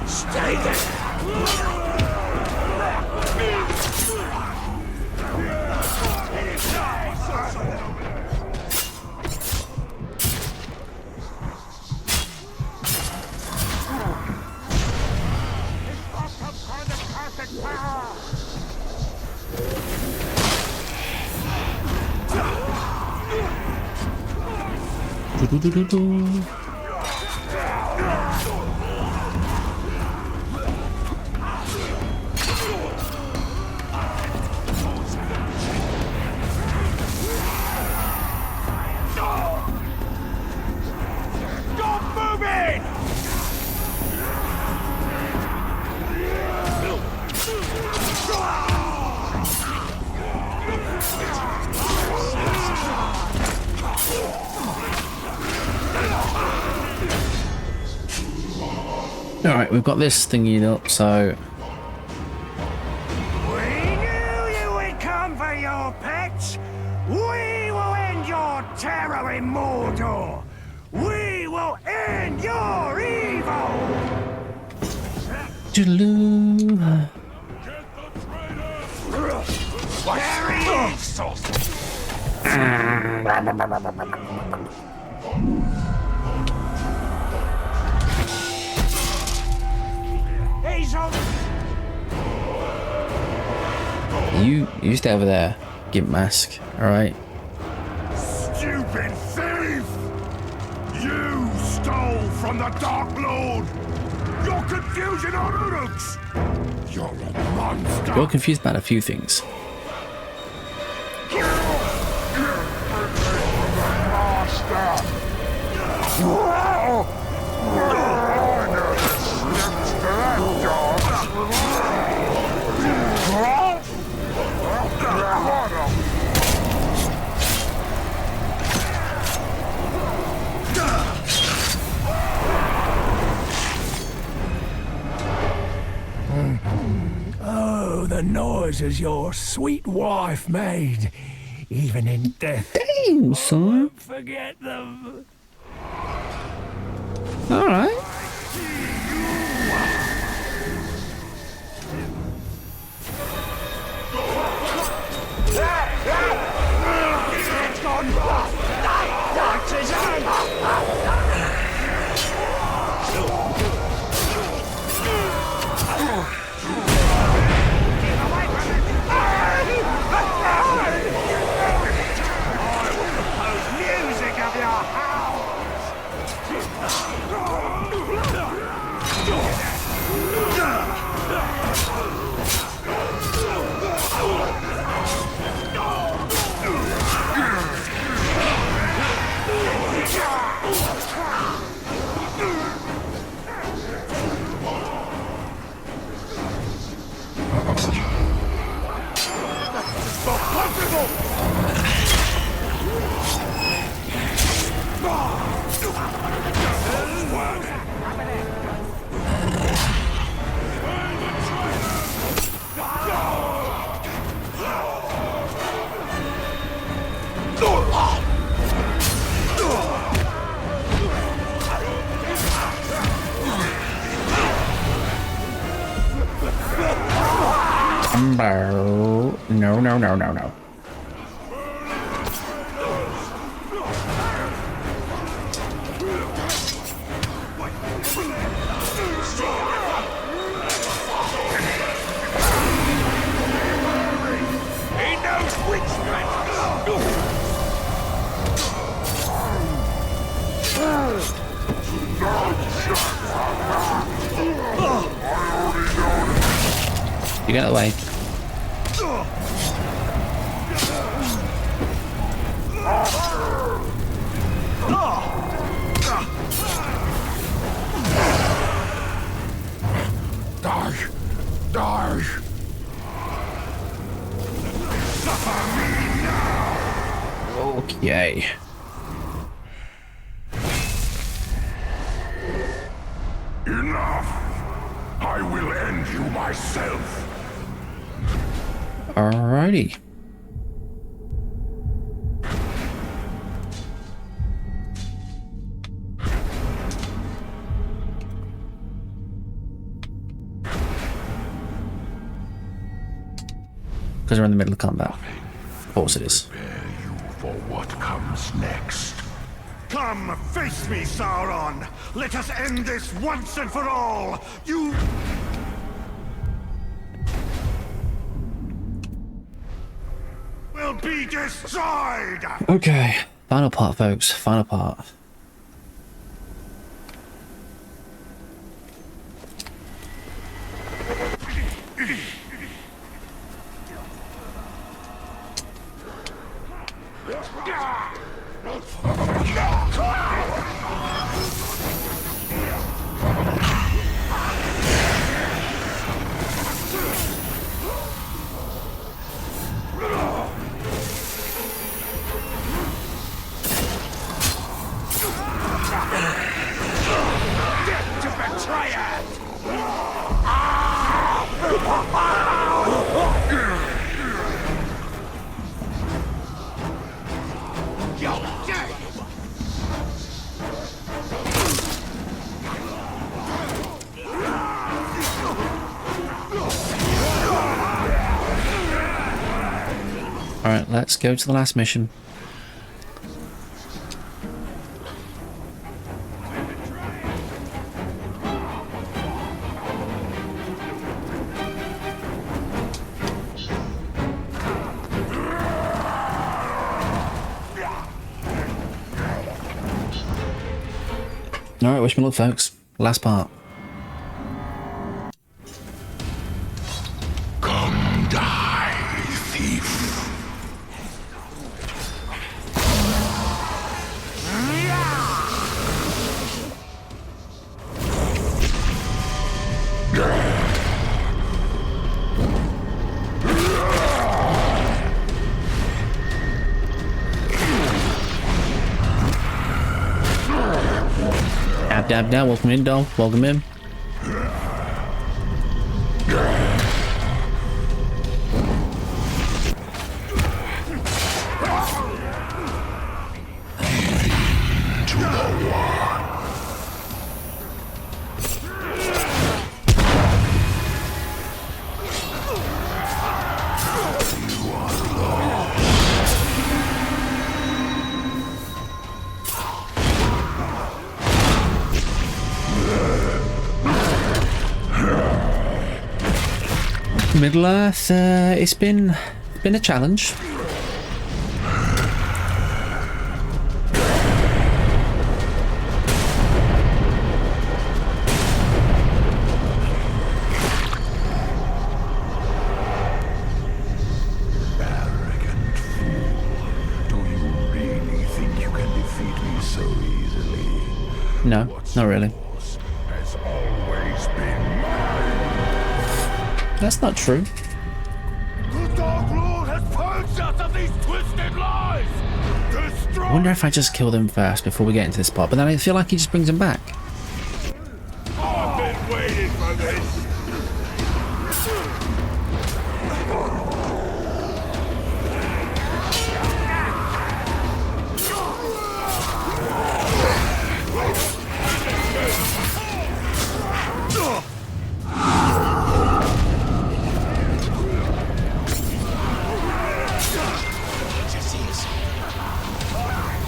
Stay there. Alright, we've got this thingy up, so... We knew you would come for your pets. We will end your terror in Mordor. We will end your evil. Doodaloo. There he is, sausage. He's on. You stay over there, Gimp Mask, alright? Stupid thief! You stole from the Dark Lord! Your confusion on Uruks! You're a monster! You're confused about a few things. Oh, the noises your sweet wife made, even in death. Damn, son. Forget them. All right. It's gone wrong! That's his hand! Music of your No, no, no, no, no. He knows witchcraft! You get out of the way. Die! Die! Okay. Enough! I will end you myself. Alrighty. Because we're in the middle of combat. Of course it is. Prepare you for what comes next. Come, face me, Sauron! Let us end this once and for all! You... will be destroyed! Okay. Final part, folks. Final part. Death to betrayers! You're dead! Alright, let's go to the last mission. Alright, wish me luck, folks. Last part. Come die, thief. Dab down, welcome in, doll. Welcome in. Middle Earth, it's been a challenge. Arrogant fool. Do you really think you can defeat me so easily? No, not really. Has always been mine. That's not true. The Dark Lord has purged us of these twisted lies! Destroy! I wonder if I just kill them first before we get into this part, but then I feel like he just brings them back. I've been waiting for this!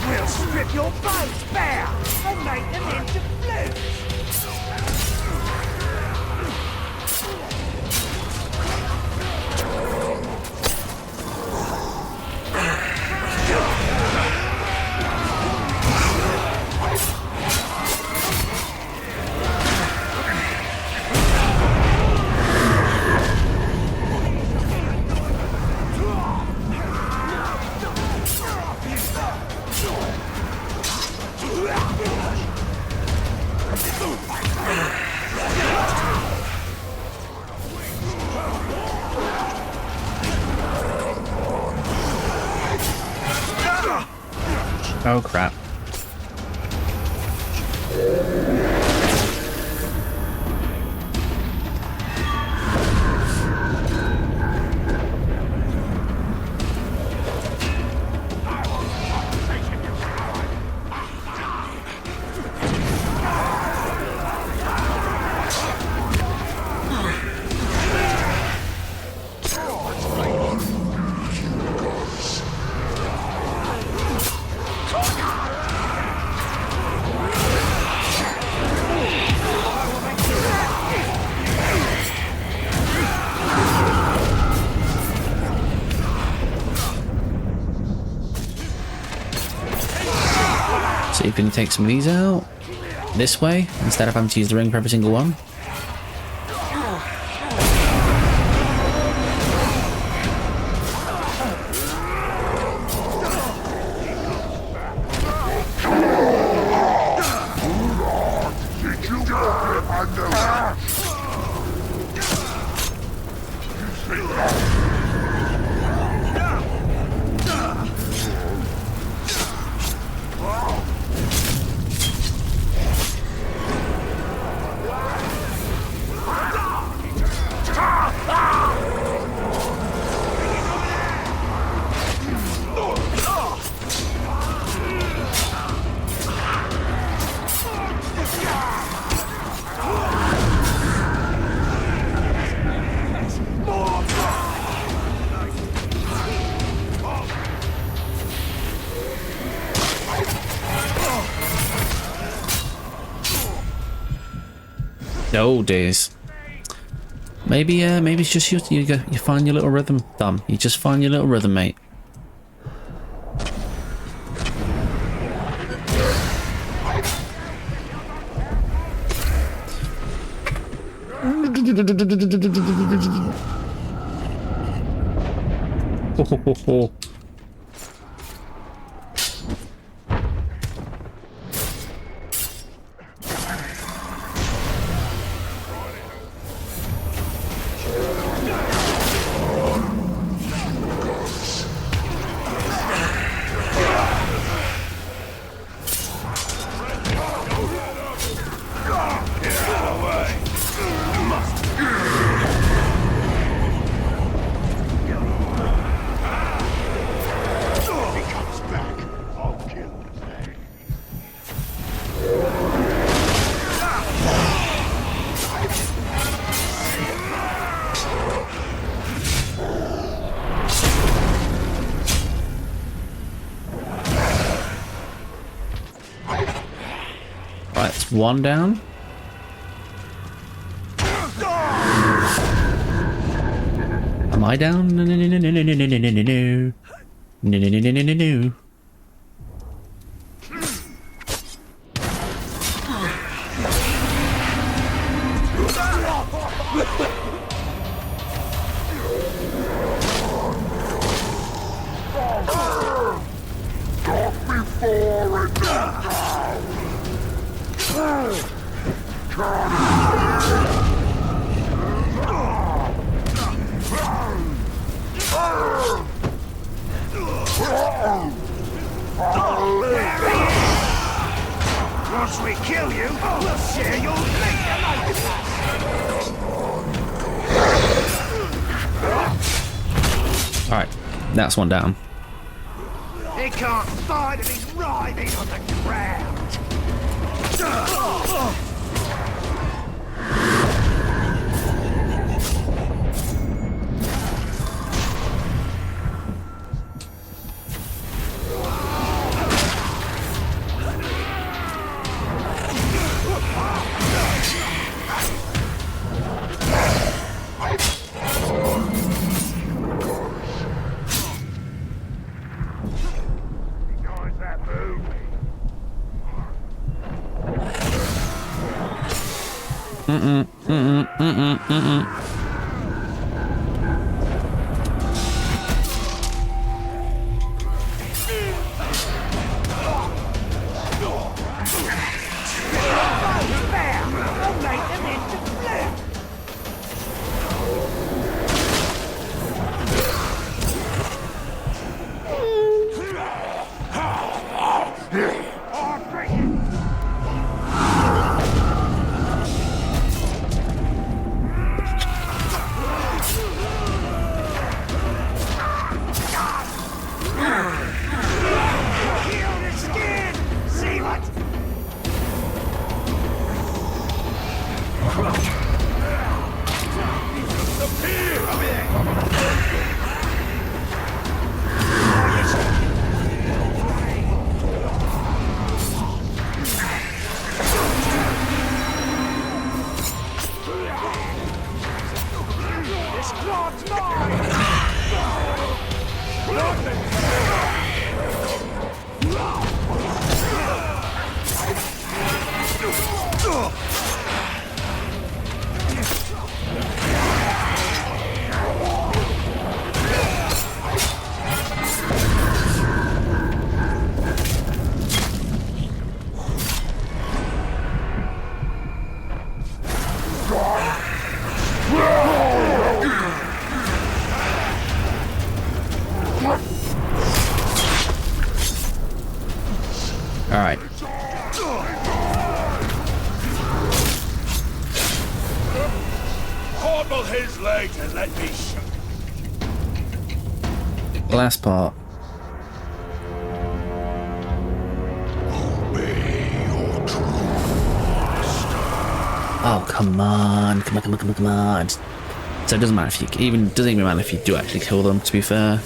We'll strip your bones bare and make them into flutes. Oh crap. See if we can take some of these out this way instead of having to use the ring for every single one. Did you get under? Oh days. Maybe it's just you find your little rhythm, Dom. You just find your little rhythm, mate. One down. Am I down? No, no, no, no, no, no, no, no, no, no, no. No, no, no, no, no, no, no. Once we kill you, we'll share your fate among us. Alright, that's one down. He can't fight if he's writhing on the ground. Alright. Hobble his legs and let me shoot. Last part. Oh, come on. Come on, come on, come on, come on. So it doesn't matter if you doesn't even matter if you do actually kill them, to be fair.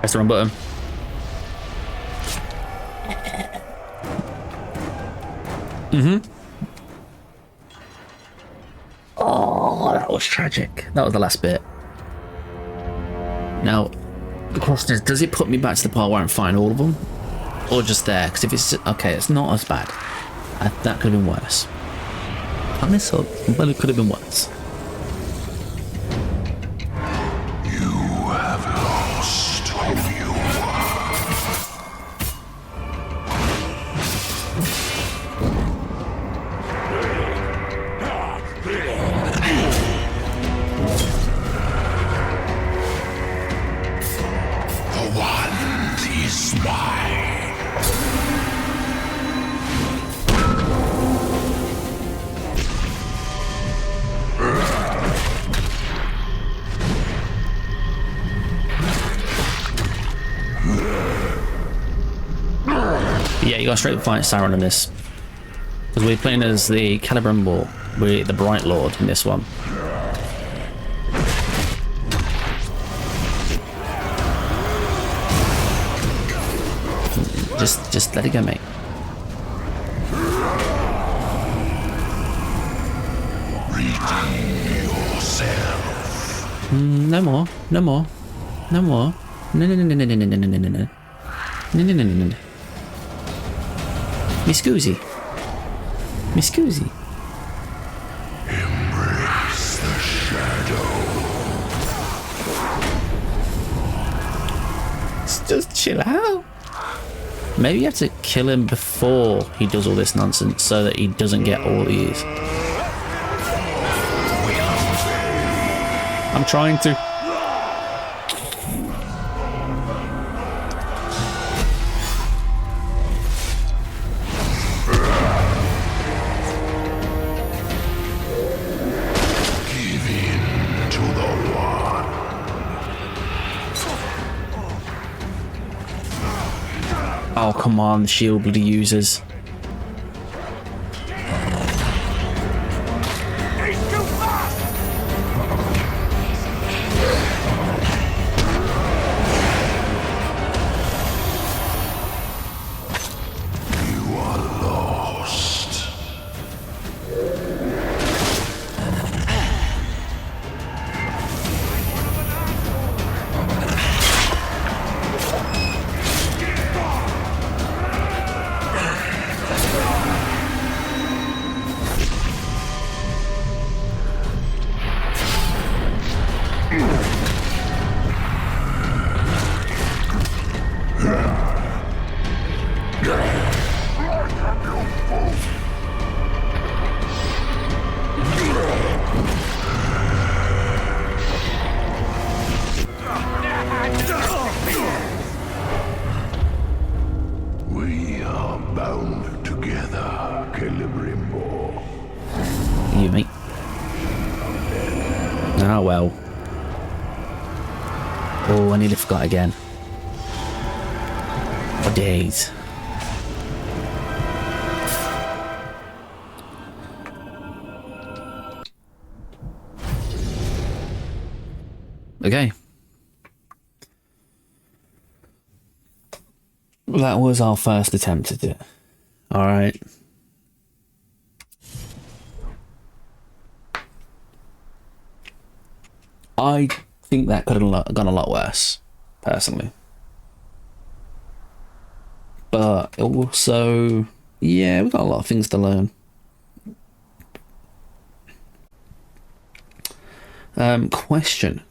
Press the wrong button. Oh, that was tragic. That was the last bit. Now, the question is, does it put me back to the part where I'm fighting all of them? Or just there? Because if it's... Okay, it's not as bad. That could have been worse. I mess up, but it could have been worse. You have lost who you The wand is mine. Yeah, you got straight to fight Sauron in this. Because we're playing as the Celebrimbor, we're the Bright Lord in this one. Just let it go, mate. Redeem yourself. No more. No more. No more. No, no, no, no, no, no, no, no, no, no, no. No, no, no, no, no. Mi scusi. Mi scusi. Embrace the shadow. Just chill out. Maybe you have to kill him before he does all this nonsense so that he doesn't get all these. I'm trying to. Give in to the one. Oh, come on, the shield bloody users. You are lost. We are bound together, Celebrimbor. You, mate. Ah, well. Oh, I nearly forgot again. Oh, days. Okay. That was our first attempt at it. Alright. I think that could have gone a lot worse, personally. But also, yeah, we've got a lot of things to learn. Question.